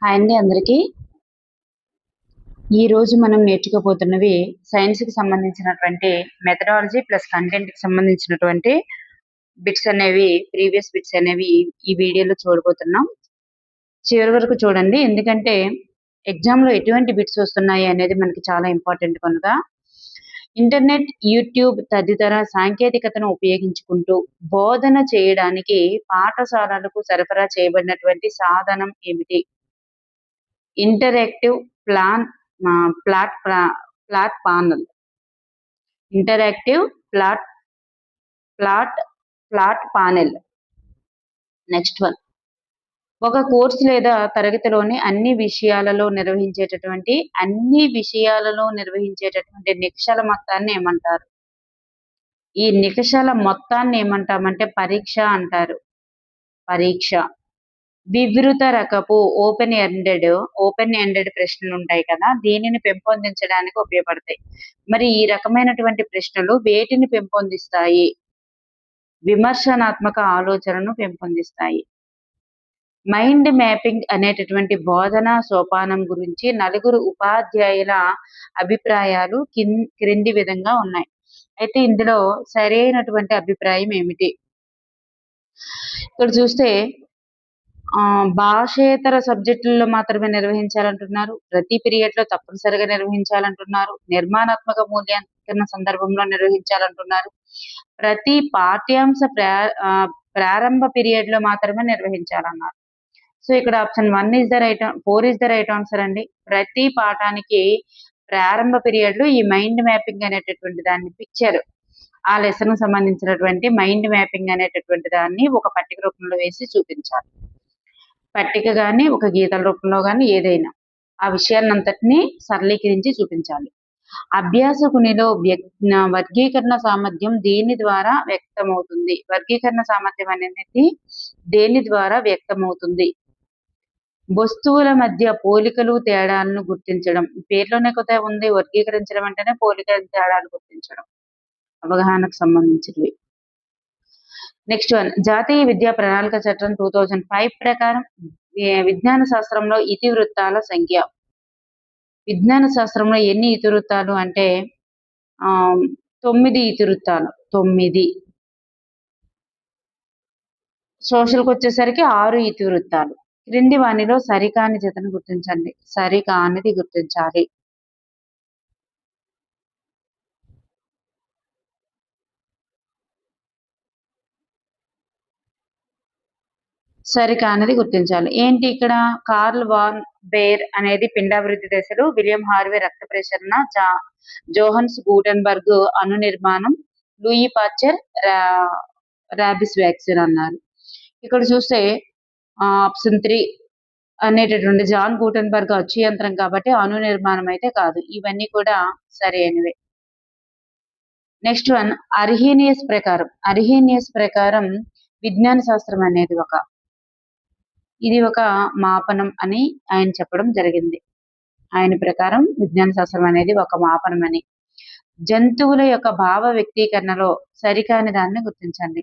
Hi అండి అందరికీ. ఈరోజు మనం నేర్చుకోబోతున్నవి సైన్స్‌కి సంబంధించినటువంటి మెథడాలజీ ప్లస్ కంటెంట్‌కి సంబంధించినటువంటి ప్రీవియస్ బిట్స్ అనేవి ఈ వీడియోలో చూడబోతున్నాం. చివరి వరకు చూడండి. ఎందుకంటే ఎగ్జామ్‌లో ఎటువంటి బిట్స్ వస్తున్నాయి అనేది మనకి చాలా ఇంపార్టెంట్ కనుక. ఇంటర్నెట్, యూట్యూబ్ తదితర సాంకేతికతను ఉపయోగించుకుంటూ బోధన చేయడానికి పాఠశాలలకు సరఫరా చేయబడినటువంటి సాధనం ఏమిటి? Interactive plan plot plot panel. Interactive plot plot plot panel. Next one. ఒక కోర్సు లేదా తరగతిలోని అన్ని విషయాలలో నిర్వహించేటటువంటి నికషాల మొత్తాన్ని ఏమంటారు? ఈ నికషాల మొత్తాన్ని ఏమంటామంటే పరీక్ష అంటారు. పరీక్ష. వివృత రకపు ఓపెన్ ఎండెడ్ ప్రశ్నలు ఉంటాయి కదా, దీనిని పెంపొందించడానికి ఉపయోగపడతాయి. మరి ఈ రకమైనటువంటి ప్రశ్నలు వేటిని పెంపొందిస్తాయి? విమర్శనాత్మక ఆలోచనను పెంపొందిస్తాయి. మైండ్ మ్యాపింగ్ అనేటటువంటి బోధనా సోపానం గురించి నలుగురు ఉపాధ్యాయుల అభిప్రాయాలు క్రింది విధంగా ఉన్నాయి. అయితే ఇందులో సరైనటువంటి అభిప్రాయం ఏమిటి? ఇక్కడ చూస్తే భాషేతర సబ్జెక్టుల్లో మాత్రమే నిర్వహించాలంటున్నారు. ప్రతి పీరియడ్‌లో తప్పనిసరిగా నిర్వహించాలంటున్నారు. నిర్మాణాత్మక మూల్యాంకన సందర్భంలో నిర్వహించాలంటున్నారు. ప్రతి పాఠ్యాంశ ప్రారంభ పీరియడ్‌లో మాత్రమే నిర్వహించాలన్నారు. సో ఇక్కడ option 4 is the right answer అండి. ప్రతి పాఠానికి ప్రారంభ పీరియడ్‌లో ఈ మైండ్ మ్యాపింగ్ అనేటటువంటి దాన్ని పిక్చర్, ఆ లెసన్‌కి సంబంధించినటువంటి మైండ్ మ్యాపింగ్ అనేటటువంటి దాన్ని ఒక పట్టిక రూపంలో వేసి చూపించాలి. పట్టిక గాని, ఒక గీతల రూపంలో గాని ఏదైనా ఆ విషయాన్నంతటిని సరళీకరించి చూపించాలి. అభ్యాసకునిలో వర్గీకరణ సామర్థ్యం దేని ద్వారా వ్యక్తమవుతుంది? వర్గీకరణ సామర్థ్యం అనేది దేని ద్వారా వ్యక్తమవుతుంది? వస్తువుల మధ్య పోలికలు తేడాలను గుర్తించడం. పేర్లోనే కదా ఉంది, వర్గీకరించడం అంటేనే పోలిక తేడాలు గుర్తించడం. అవగాహనకు సంబంధించినవి. Next one. జాతీయ విద్యా ప్రణాళిక చట్టం 2005 ప్రకారం విజ్ఞాన శాస్త్రంలో ఇతివృత్తాల సంఖ్య. విజ్ఞాన శాస్త్రంలో ఎన్ని ఇతివృత్తాలు అంటే 9 ఇతివృత్తాలు. 9. సోషల్‌కి వచ్చేసరికి 6 ఇతివృత్తాలు. క్రింది వానిలో సరికాని జతను గుర్తించండి. సరికానిది గుర్తించాలి. సరికానిది గుర్తించాలి. ఏంటి ఇక్కడ? కార్ల్ వాన్ బేర్ అనేది పిండాభివృద్ధి దశలు, విలియం హార్వే రక్త ప్రసరణ, జోహన్స్ గూటెన్బర్గ్ అణు నిర్మాణం, లూయి పాశ్చర్ రాబిస్ వ్యాక్సిన్ అన్నారు. ఇక్కడ చూస్తే ఆప్షన్ 3 అనేటటువంటి జాన్ గూటెన్బర్గ్ అచ్చు యంత్రం కాబట్టి అణు నిర్మాణం అయితే కాదు. ఇవన్నీ కూడా సరైనవే. Next one. అర్హీనియస్ ప్రకారం విజ్ఞాన శాస్త్రం అనేది ఇది ఒక మాపనం అని ఆయన చెప్పడం జరిగింది. ఆయన ప్రకారం విజ్ఞాన శాస్త్రం అనేది ఒక మాపనం అని. జంతువుల యొక్క భావ వ్యక్తీకరణలో సరికాని దాన్ని గుర్తించండి.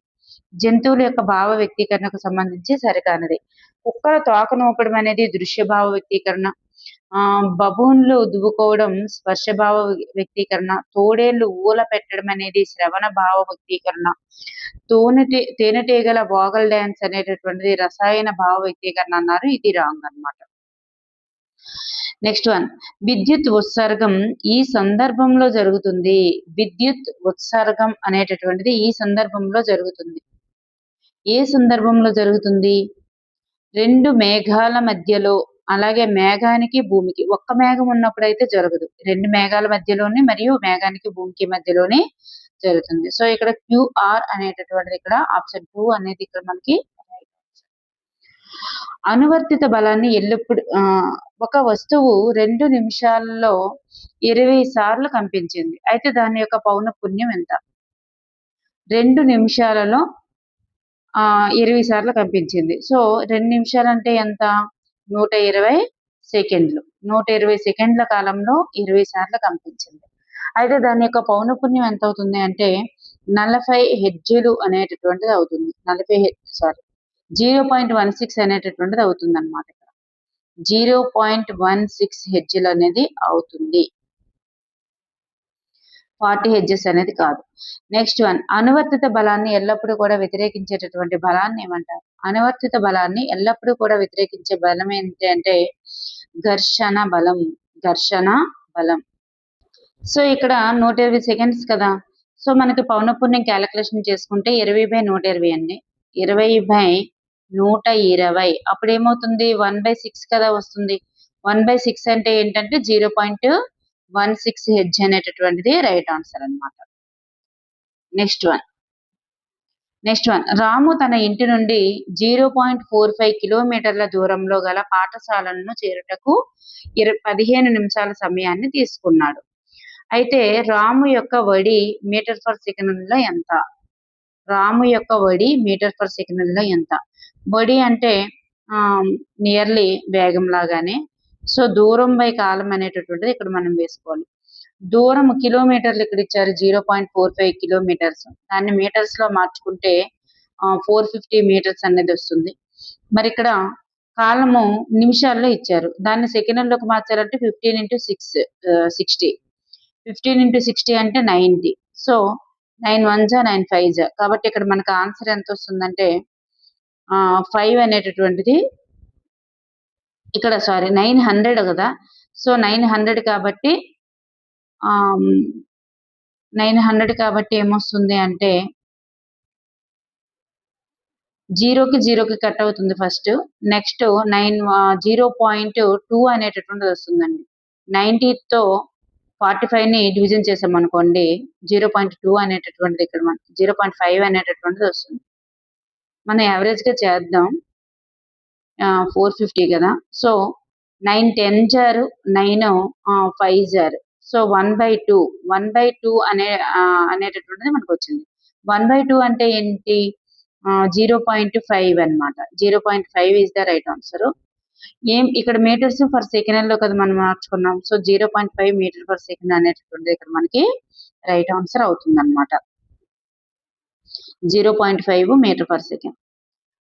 జంతువుల యొక్క భావ వ్యక్తీకరణకు సంబంధించి సరికానిది. కుక్కల తోక ఊపడం అనేది దృశ్య భావ వ్యక్తీకరణ. బబూన్లు దువ్వుకోవడం స్పర్శభావ వ్యక్తీకరణ. తోడేళ్లు ఊల పెట్టడం అనేది శ్రవణ భావ వ్యక్తీకరణ. తేనెటీగల వోగల్ డాన్స్ అనేటటువంటిది రసాయన భావ వ్యక్తీకరణ అన్నారు. ఇది రాంగ్ అన్నమాట. Next one. విద్యుత్ ఉత్సర్గం ఈ సందర్భంలో జరుగుతుంది. విద్యుత్ ఉత్సర్గం అనేటటువంటిది ఈ సందర్భంలో జరుగుతుంది. ఏ సందర్భంలో జరుగుతుంది? 2 మేఘాల మధ్యలో, అలాగే మేఘానికి భూమికి. ఒక్క మేఘం ఉన్నప్పుడైతే జరగదు. 2 మేఘాల మధ్యలోనే మరియు మేఘానికి భూమికి మధ్యలోనే జరుగుతుంది. సో ఇక్కడ క్యూఆర్ అనేటటువంటిది ఇక్కడ ఆప్షన్ 2 అనేది ఇక్కడ మనకి అనువర్తిత బలాన్ని ఎల్లప్పుడు ఒక వస్తువు 2 నిమిషాల్లో 20 సార్లు కంపించింది. అయితే దాని యొక్క పౌనఃపున్యం ఎంత? 2 నిమిషాలలో 20 సార్లు కంపించింది. సో 2 నిమిషాలంటే ఎంత? 120 సెకండ్లు. 120 సెకండ్ల కాలంలో 20 సార్లు కంపించింది. అయితే దాని యొక్క పౌనఃపున్యం ఎంత అవుతుంది అంటే 40 హెర్ట్జులు అనేటటువంటిది అవుతుంది. 0.16 అనేటటువంటిది అవుతుందన్నమాట. 0.16 హెడ్జ్లు అనేది అవుతుంది. 40 హెడ్జెస్ అనేది కాదు. నెక్స్ట్ వన్, అనువర్తిత బలాన్ని ఎల్లప్పుడూ కూడా వ్యతిరేకించేటటువంటి బలాన్ని ఏమంటారు? అనువర్తిత బలాన్ని ఎల్లప్పుడూ కూడా వ్యతిరేకించే బలం ఏంటి అంటే ఘర్షణ బలం. ఘర్షణ బలం. సో ఇక్కడ 120 సెకండ్స్ కదా. సో మనకి పౌనఃపున్యం క్యాలిక్యులేషన్ చేసుకుంటే 20/120 అండి. 20/120 అప్పుడు ఏమవుతుంది? 1/6 కదా వస్తుంది. 1/6 అంటే ఏంటంటే 0.16 హెడ్జ్ అనేటటువంటిది రైట్ ఆన్సర్ అన్నమాట. నెక్స్ట్ వన్, రాము తన ఇంటి నుండి 0.45 కిలోమీటర్ల దూరంలో గల పాఠశాలను చేరుటకు 15 నిమిషాల సమయాన్ని తీసుకున్నాడు. అయితే రాము యొక్క వడి మీటర్ పర్ సెకండ్లో ఎంత? రాము యొక్క వడి మీటర్ పర్ సెకండ్లో ఎంత? వడి అంటే నియర్లీ వేగం లాగానే. సో దూరం బై కాలం అనేటటువంటిది ఇక్కడ మనం వేసుకోవాలి. దూరం కిలోమీటర్లు ఇక్కడ ఇచ్చారు 0.45 కిలోమీటర్స్. దాన్ని మీటర్స్ లో మార్చుకుంటే 450 మీటర్స్ అనేది వస్తుంది. మరి ఇక్కడ కాలము నిమిషాల్లో ఇచ్చారు, దాన్ని సెకండ్లోకి మార్చాలంటే 15 into 6 60. 15 into 60 అంటే 90. సో 9 1 జా 9 5 జా. కాబట్టి ఇక్కడ మనకు ఆన్సర్ ఎంత వస్తుందంటే 5 అనేటటువంటిది ఇక్కడ 900 కదా. సో 900 కాబట్టి 900 కాబట్టి ఏమొస్తుంది అంటే 0కి కట్ అవుతుంది ఫస్ట్. నెక్స్ట్ 0.2 అనేటటువంటిది వస్తుందండి. 90తో 45ని డివిజన్ చేసాం అనుకోండి, 0.2 అనేటటువంటిది ఇక్కడ మనకి 0.5 అనేటటువంటిది వస్తుంది. మనం యావరేజ్ గా చేద్దాం. 450 కదా. సో 9 10 జారు 9 5 జారు. సో 1/2 అనేటటువంటిది మనకు వచ్చింది. 1/2 అంటే ఏంటి? 0.5 అన్నమాట. 0.5 ఈజ్ ద రైట్ ఆన్సర్. ఇక్కడ మీటర్స్ పర్ సెకండ్ లో కదా మనం మార్చుకున్నాం. సో 0.5 మీటర్ పర్ సెకండ్ అనేటటువంటిది ఇక్కడ మనకి రైట్ ఆన్సర్ అవుతుంది అన్నమాట. 0.5 metre per second.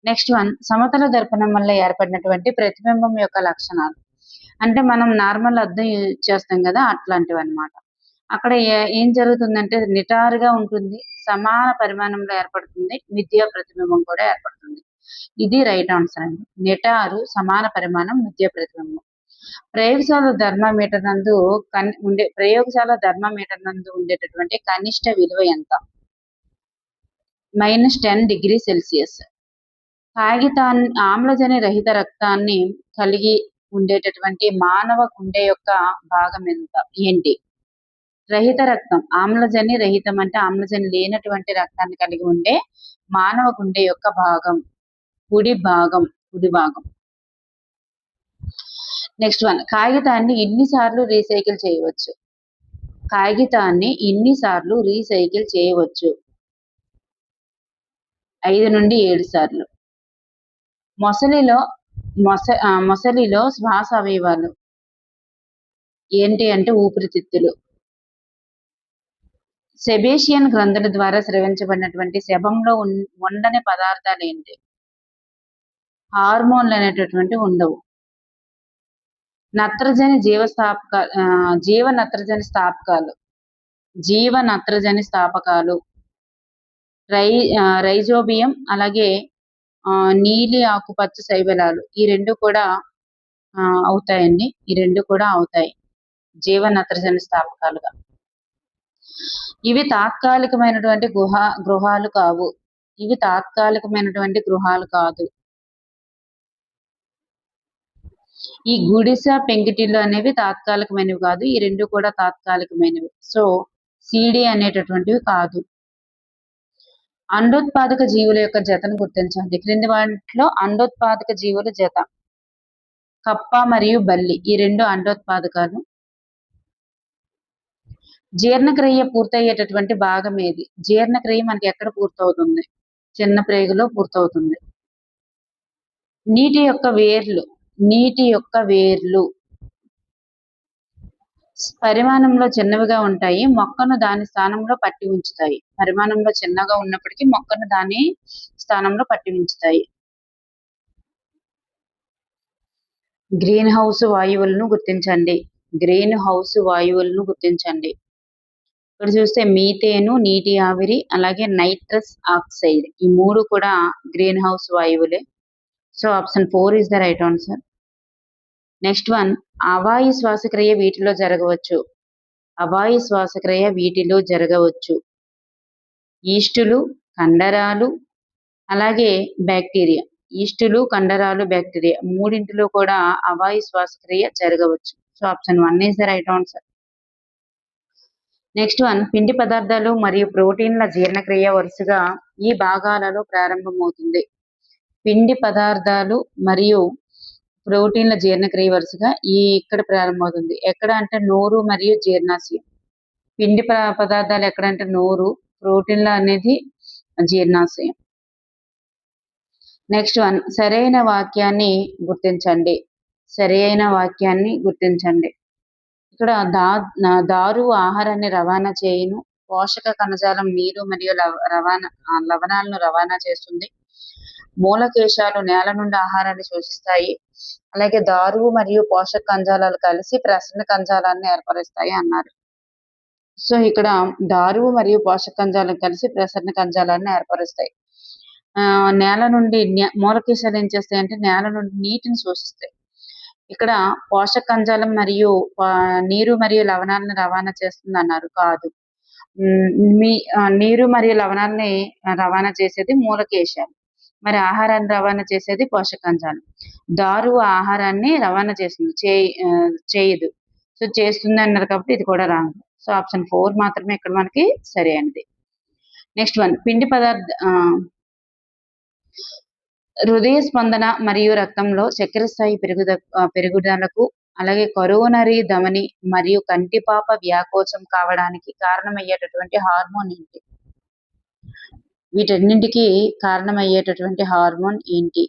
Next one, సమతల దర్పణం వల్ల ఏర్పడినటువంటి ప్రతిబింబం యొక్క లక్షణాలు. అంటే మనం నార్మల్ అద్దం యూజ్ చేస్తాం కదా, అట్లాంటివి అన్నమాట. అక్కడ ఏం జరుగుతుందంటే నిటారుగా ఉంటుంది, సమాన పరిమాణంలో ఏర్పడుతుంది, మిథ్యా ప్రతిబింబం కూడా ఏర్పడుతుంది. ఇది రైట్ ఆన్సర్ అండి. నిటారు, సమాన పరిమాణం, మిథ్యా ప్రతిబింబం. ప్రయోగశాల థర్మామీటర్ నందు ఉండేటటువంటి కనిష్ట విలువ ఎంత? -10 డిగ్రీ సెల్సియస్. కాగితాన్ని ఆమ్లజని రహిత రక్తాన్ని కలిగి ఉండేటటువంటి మానవ గుండె యొక్క భాగం ఎంత? ఏంటి? రహిత రక్తం. ఆమ్లజని రహితం అంటే ఆమ్లజని లేనటువంటి రక్తాన్ని కలిగి ఉండే మానవ గుండె యొక్క భాగం కుడి భాగం. నెక్స్ట్ వన్, కాగితాన్ని ఎన్నిసార్లు రీసైకిల్ చేయవచ్చు? కాగితాన్ని ఎన్నిసార్లు రీసైకిల్ చేయవచ్చు? 5 నుండి 7 సార్లు. మొసలిలో శ్వాస అవయవాలు ఏంటి అంటే ఊపిరితిత్తులు. సెబేషియన్ గ్రంథుల ద్వారా స్రవించబడినటువంటి శవంలో ఉండని పదార్థాలు ఏంటి? హార్మోన్లు అనేటటువంటి ఉండవు. జీవ నత్రజని స్థాపకాలు రైజోబియం, అలాగే నీలి ఆకుపచ్చ శైవలాలు. ఈ రెండు కూడా అవుతాయండి. ఈ రెండు కూడా అవుతాయి జీవ నత్రజని స్థాపకాలుగా. ఇవి తాత్కాలికమైనటువంటి గృహాలు కావు. ఇవి తాత్కాలికమైనటువంటి గృహాలు కాదు. ఈ గుడిసె, పెంకిటిల్లు అనేవి తాత్కాలికమైనవి కాదు. ఈ రెండు కూడా తాత్కాలికమైనవి. సో సిడి అనేటటువంటివి కాదు. అండోత్పాదక జీవుల యొక్క జతను గుర్తించండి. క్రింది వాటిలో అండోత్పాదక జీవుల జత. కప్ప మరియు బల్లి, ఈ రెండు అండోత్పాదకాలు. జీర్ణక్రియ పూర్తయ్యేటటువంటి భాగం ఏది? జీర్ణక్రియ మనకి ఎక్కడ పూర్తవుతుంది? చిన్న ప్రేగులో పూర్తవుతుంది. నీటి యొక్క వేర్లు పరిమాణంలో చిన్నవిగా ఉంటాయి, మొక్కను దాని స్థానంలో పట్టి ఉంచుతాయి. పరిమాణంలో చిన్నగా ఉన్నప్పటికీ మొక్కను దాని స్థానంలో పట్టి ఉంచుతాయి. గ్రీన్ హౌస్ వాయువులను గుర్తించండి. గ్రీన్ హౌస్ వాయువులను గుర్తించండి. ఇక్కడ చూస్తే మీథేను, నీటి ఆవిరి, అలాగే నైట్రస్ ఆక్సైడ్, ఈ 3 కూడా గ్రీన్ హౌస్ వాయువులే. So option 4 is the right answer. Next one, అవాయు శ్వాసక్రియ వీటిలో జరగవచ్చు. అవాయు శ్వాసక్రియ వీటిలో జరగవచ్చు. ఈస్టులు, కండరాలు, అలాగే బ్యాక్టీరియా. ఈస్టులు, కండరాలు, బ్యాక్టీరియా మూడింటిలో కూడా అవాయు శ్వాసక్రియ జరగవచ్చు. So option 1 is the right answer. Next one, పిండి పదార్థాలు మరియు ప్రోటీన్ల జీర్ణక్రియ వరుసగా ఈ భాగాలలో ప్రారంభమవుతుంది. పిండి పదార్థాలు మరియు ప్రోటీన్ల జీర్ణక్రియ వరుసగా ఇక్కడ ప్రారంభమవుతుంది. ఎక్కడ అంటే నోరు మరియు జీర్ణాశయం. పిండి పదార్థాలు ఎక్కడంటే నోరు, ప్రోటీన్ల అనేది జీర్ణాశయం. నెక్స్ట్ వన్, సరైన వాక్యాన్ని గుర్తించండి. సరైన వాక్యాన్ని గుర్తించండి. ఇక్కడ దారు ఆహారాన్ని రవాణా చేయును. పోషక కణజాలం నీరు మరియు లవణాలను రవాణా చేస్తుంది. మూలకేశాలు నేల నుండి ఆహారాన్ని శోషిస్తాయి. అలాగే దారువు మరియు పోషక కణజాలాలు కలిసి ప్రసరణ కణజాలాన్ని ఏర్పరుస్తాయి అన్నారు. సో ఇక్కడ దారువు మరియు పోషక కణజాలం కలిసి ప్రసరణ కణజాలాన్ని ఏర్పరుస్తాయి. నేల నుండి మూలకేశాలు ఏం చేస్తాయంటే నేల నుండి నీటిని శోషిస్తాయి. ఇక్కడ పోషక కణజాలం మరియు నీరు మరియు లవణాలను రవాణా చేస్తుంది అన్నారు. కాదు, నీరు మరియు లవణాలని రవాణా చేసేది మూలకేశాలు, మరి ఆహారాన్ని రవాణా చేసేది పోషక కణజాలం. దారువు ఆహారాన్ని రవాణా చేస్తుంది, చేయదు. సో చేస్తుంది అన్నారు కాబట్టి ఇది కూడా రాంగ్. సో ఆప్షన్ 4 మాత్రమే ఇక్కడ మనకి సరైనది. నెక్స్ట్ వన్, పిండి హృదయ స్పందన మరియు రక్తంలో చక్కెర స్థాయి పెరుగుదలకు, అలాగే కరోనరీ ధమని మరియు కంటిపాప వ్యాకోచం కావడానికి కారణమయ్యేటటువంటి హార్మోన్ ఏంటి? వీటన్నింటికి కారణమయ్యేటటువంటి హార్మోన్ ఏంటి?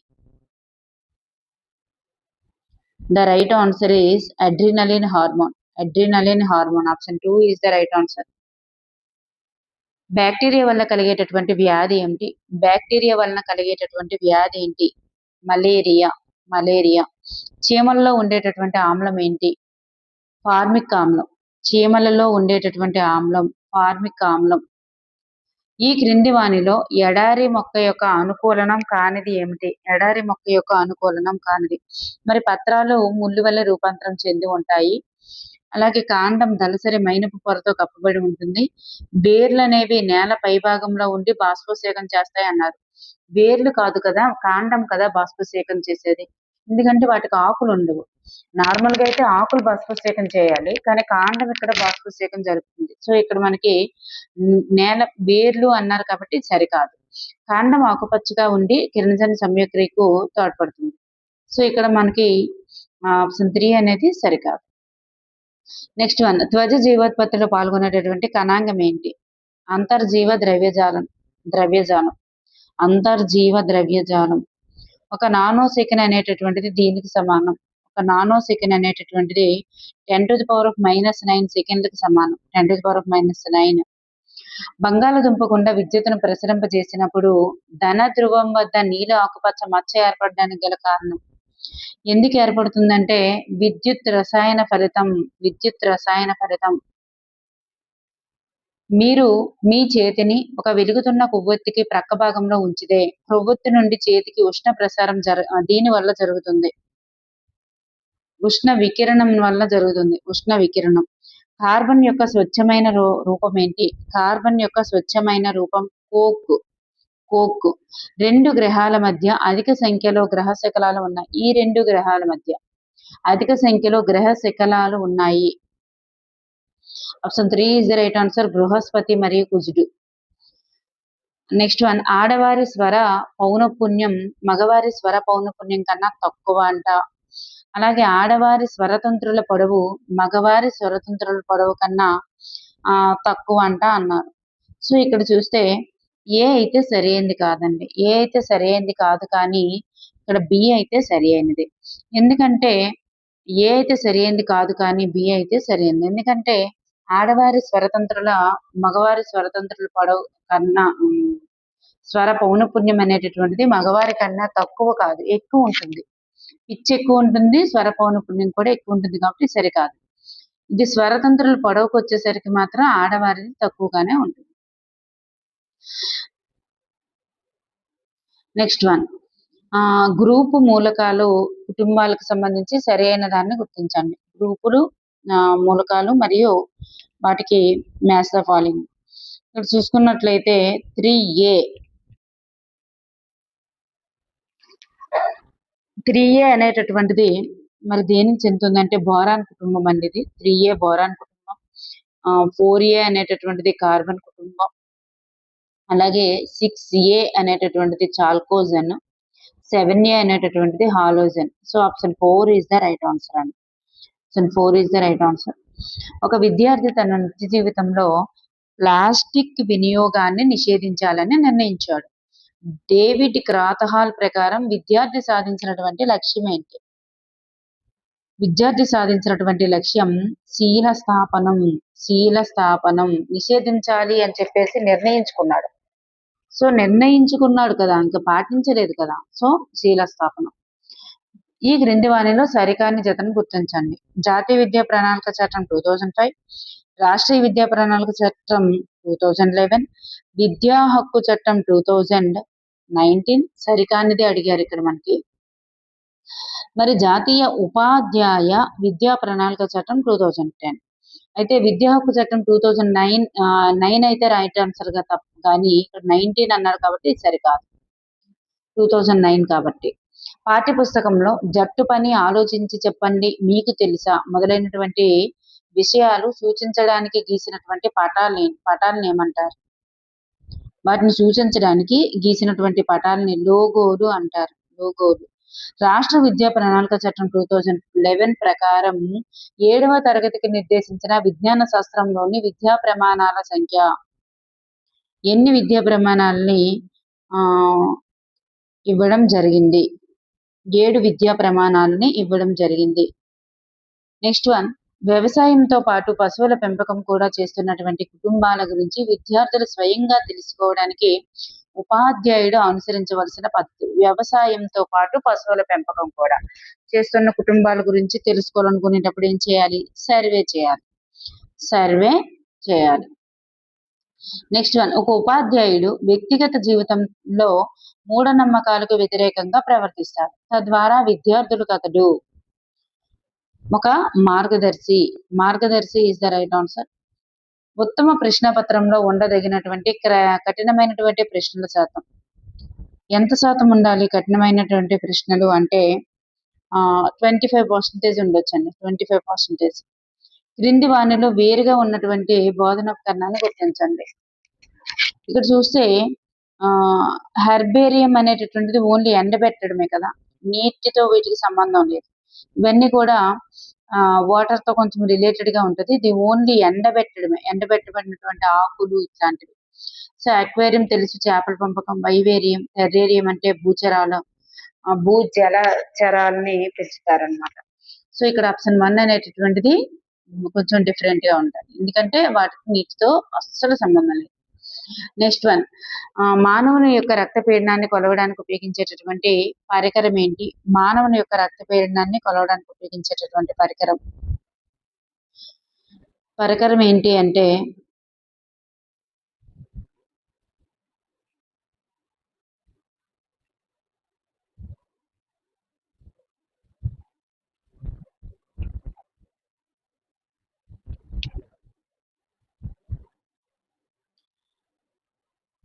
The right answer is adrenaline hormone. Adrenaline hormone. Option 2 is the right answer. Bacteria వల్ల కలిగేటటువంటి వ్యాధి ఏమిటి? బ్యాక్టీరియా వలన కలిగేటటువంటి వ్యాధి ఏంటి? మలేరియా. మలేరియా. చీమలలో ఉండేటటువంటి ఆమ్లం ఏంటి? ఫార్మిక్ ఆమ్లం. చీమలలో ఉండేటటువంటి ఆమ్లం ఫార్మిక్ ఆమ్లం. ఈ క్రింది వానిలో ఎడారి మొక్క యొక్క అనుకూలనం కానిది ఏమిటి? ఎడారి మొక్క యొక్క అనుకూలనం కానిది. మరి పత్రాలు ముళ్ళు వల్ల రూపాంతరం చెంది ఉంటాయి. అలాగే కాండం దళసరి మైనపు పొరతో కప్పబడి ఉంటుంది. వేర్లు అనేవి నేల పైభాగంలో ఉండి బాష్పోత్సేకం చేస్తాయి అన్నారు. వేర్లు కాదు కదా, కాండం కదా బాష్పోత్సేకం చేసేది. ఎందుకంటే వాటికి ఆకులు ఉండవు. నార్మల్ గా అయితే ఆకులు బాష్పోత్సేకం చేయాలి, కానీ కాండం ఇక్కడ బాష్పోత్సేకం జరుగుతుంది. సో ఇక్కడ మనకి నేల వేర్లు అన్నారు కాబట్టి సరికాదు. కాండం ఆకుపచ్చగా ఉండి కిరణజన్య సంయోక్రియకు తోడ్పడుతుంది. సో ఇక్కడ మనకి ఆప్షన్ 3 అనేది సరికాదు. నెక్స్ట్ వన్, త్వచ జీవోత్పత్తిలో పాల్గొనేటటువంటి కణాంగం ఏంటి? అంతర్జీవ ద్రవ్యజాలం. అంతర్జీవ ద్రవ్యజాలం. ఒక నానో సెకండ్ అనేటటువంటిది దీనికి సమానం. ఒక నానో సెకండ్ అనేటటువంటిది 10⁻⁻9 సెకండ్లకు సమానం. 10⁻⁻9. బంగాళదుంప గుండా విద్యుత్తును ప్రసరింపజేసినప్పుడు ధన ధ్రువం వద్ద నీల ఆకుపచ్చ మచ్చ ఏర్పడడానికి గల కారణం. ఎందుకు ఏర్పడుతుందంటే విద్యుత్ రసాయన ఫలితం. మీరు మీ చేతిని ఒక వెలుగుతున్న కొవ్వొత్తికి ప్రక్క భాగంలో ఉంచితే కొవ్వొత్తి నుండి చేతికి ఉష్ణ ప్రసారం దీని వల్ల జరుగుతుంది. ఉష్ణ వికిరణం వల్ల జరుగుతుంది. ఉష్ణ వికిరణం. కార్బన్ యొక్క స్వచ్ఛమైన రూపం ఏంటి? కార్బన్ యొక్క స్వచ్ఛమైన రూపం కోక్. 2 గ్రహాల మధ్య అధిక సంఖ్యలో గ్రహ శకలాలు ఉన్నాయి. ఈ 2 గ్రహాల మధ్య అధిక సంఖ్యలో గ్రహ శకలాలు ఉన్నాయి. Option 3 is the right answer. Brihaspati మరియు కుజుడు. నెక్స్ట్ వన్, ఆడవారి స్వర పౌనఃపున్యం మగవారి స్వర పౌనఃపున్యం కన్నా తక్కువ అంట. అలాగే ఆడవారి స్వరతంత్రుల పొడవు మగవారి స్వరతంత్రుల పొడవు కన్నా తక్కువ అంట అన్నారు. సో ఇక్కడ చూస్తే ఏ అయితే సరైనది కాదండి. ఏ అయితే సరైనది కాదు, కానీ ఇక్కడ బి అయితే సరి అయినది. ఎందుకంటే ఏ అయితే సరైనది కాదు, కానీ బి అయితే సరైనది. ఎందుకంటే ఆడవారి స్వరతంత్రుల మగవారి స్వరతంత్రుల పొడవు కన్నా స్వర పౌనఃపున్యం అనేటటువంటిది మగవారి కన్నా తక్కువ కాదు, ఎక్కువ ఉంటుంది. పిచ్ ఎక్కువ ఉంటుంది, స్వర పౌనఃపున్యం కూడా ఎక్కువ ఉంటుంది కాబట్టి సరికాదు. ఇది స్వరతంత్రుల పొడవుకు వచ్చేసరికి మాత్రం ఆడవారిది తక్కువగానే ఉంటుంది. నెక్స్ట్ వన్, గ్రూపు మూలకాలు కుటుంబాలకు సంబంధించి సరైన దాన్ని గుర్తించండి. గ్రూపులు, మూలకాలు మరియు వాటికి మ్యాచ్ ద ఫాలోయింగ్. ఇక్కడ చూసుకున్నట్లయితే 3A 3A అనేటటువంటిది మరి దేనికి చెందుతుందంటే బోరాన్ కుటుంబం అండి. ఇది 3A బోరాన్ కుటుంబం. 4A అనేటటువంటిది కార్బన్ కుటుంబం. అలాగే 6A అనేటటువంటిది చాల్కోజన్, 7A అనేటటువంటిది halogen. So option 4 is the right answer అండి. Option 4 is the right answer. ఒక విద్యార్థి తన నిత్య జీవితంలో ప్లాస్టిక్ వినియోగాన్ని నిషేధించాలని నిర్ణయించాడు. డేవిడ్ క్రాతహాల్ ప్రకారం విద్యార్థి సాధించినటువంటి లక్ష్యం ఏంటి? విద్యార్థి సాధించినటువంటి లక్ష్యం శీల స్థాపనం నిషేధించాలి అని చెప్పేసి నిర్ణయించుకున్నాడు. సో నిర్ణయించుకున్నాడు కదా, ఇంకా పాటించలేదు కదా. సో శీల స్థాపనం. ఈ క్రింది వాణిలో సరికాని జతను గుర్తించండి. జాతీయ విద్యా ప్రణాళిక చట్టం 2005, రాష్ట్రీయ విద్యా ప్రణాళిక చట్టం 2011, విద్యా హక్కు చట్టం 2019 సరికానిది అడిగారు ఇక్కడ మనకి. మరి జాతీయ ఉపాధ్యాయ విద్యా ప్రణాళిక చట్టం 2010. అయితే విద్యా హక్కు చట్టం 2009 అయితే రైట్ ఆన్సర్ గా తప్ప, కానీ ఇక్కడ 19 అన్నారు కాబట్టి సరికాదు. 2009 కాబట్టి. పాఠ్య పుస్తకంలో జట్టు పని ఆలోచించి చెప్పండి, మీకు తెలుసా మొదలైనటువంటి విషయాలు సూచించడానికి గీసినటువంటి పటాలను ఏమంటారు? వాటిని సూచించడానికి గీసినటువంటి పటాలని లోగోలు అంటారు. లోగోలు. రాష్ట్ర విద్యా ప్రణాళిక చట్టం 2011 ప్రకారం 7వ తరగతికి నిర్దేశించిన విజ్ఞాన శాస్త్రంలోని విద్యా ప్రమాణాల సంఖ్య. ఎన్ని విద్యా ప్రమాణాలని ఇవ్వడం జరిగింది? 7 విద్యా ప్రమాణాలని ఇవ్వడం జరిగింది. నెక్స్ట్ వన్, వ్యవసాయంతో పాటు పశువుల పెంపకం కూడా చేస్తున్నటువంటి కుటుంబాల గురించి విద్యార్థులు స్వయంగా తెలుసుకోవడానికి ఉపాధ్యాయుడు అనుసరించవలసిన పద్ధతి. వ్యవసాయంతో పాటు పశువుల పెంపకం కూడా చేస్తున్న కుటుంబాల గురించి తెలుసుకోవాలనుకునేటప్పుడు ఏం చేయాలి? సర్వే చేయాలి. నెక్స్ట్ వన్, ఒక ఉపాధ్యాయుడు వ్యక్తిగత జీవితంలో మూఢనమ్మకాలకు వ్యతిరేకంగా ప్రవర్తిస్తాడు. తద్వారా విద్యార్థులకు అతడు ఒక మార్గదర్శి ఈజ్ ద రైట్ ఆన్సర్. ఉత్తమ ప్రశ్నపత్రంలో ఉండదగినటువంటి కఠినమైనటువంటి ప్రశ్నల శాతం ఎంత శాతం ఉండాలి? కఠినమైనటువంటి ప్రశ్నలు అంటే 25% ఉండొచ్చండి. 25%. క్రింది వానిలో వేరుగా ఉన్నటువంటి బోధనోపకరణాన్ని గుర్తించండి. ఇక్కడ చూస్తే హెర్బేరియం అనేటటువంటిది ఓన్లీ ఎండబెట్టడమే కదా, నీటితో వీటికి సంబంధం లేదు. ఇవన్నీ కూడా వాటర్ తో కొంచెం రిలేటెడ్ గా ఉంటుంది. ఇది ఓన్లీ ఎండబెట్టబడినటువంటి ఆకులు ఇట్లాంటివి. సో అక్వేరియం తెలుసు, చేపల పెంపకం. వైవేరియం, టెర్రేరియం అంటే భూజలచరాలని పెంచుతారనమాట. సో ఇక్కడ ఆప్షన్ 1 అనేటటువంటిది కొంచెం డిఫరెంట్ గా ఉంటుంది, ఎందుకంటే వాటికి నీటితో అస్సలు సంబంధం లేదు. నెక్స్ట్ వన్, మానవుని యొక్క రక్తపీడనాన్ని కొలవడానికి ఉపయోగించేటటువంటి పరికరం ఏంటి? మానవుని యొక్క రక్తపీడనాన్ని కొలవడానికి ఉపయోగించేటటువంటి పరికరం ఏంటి అంటే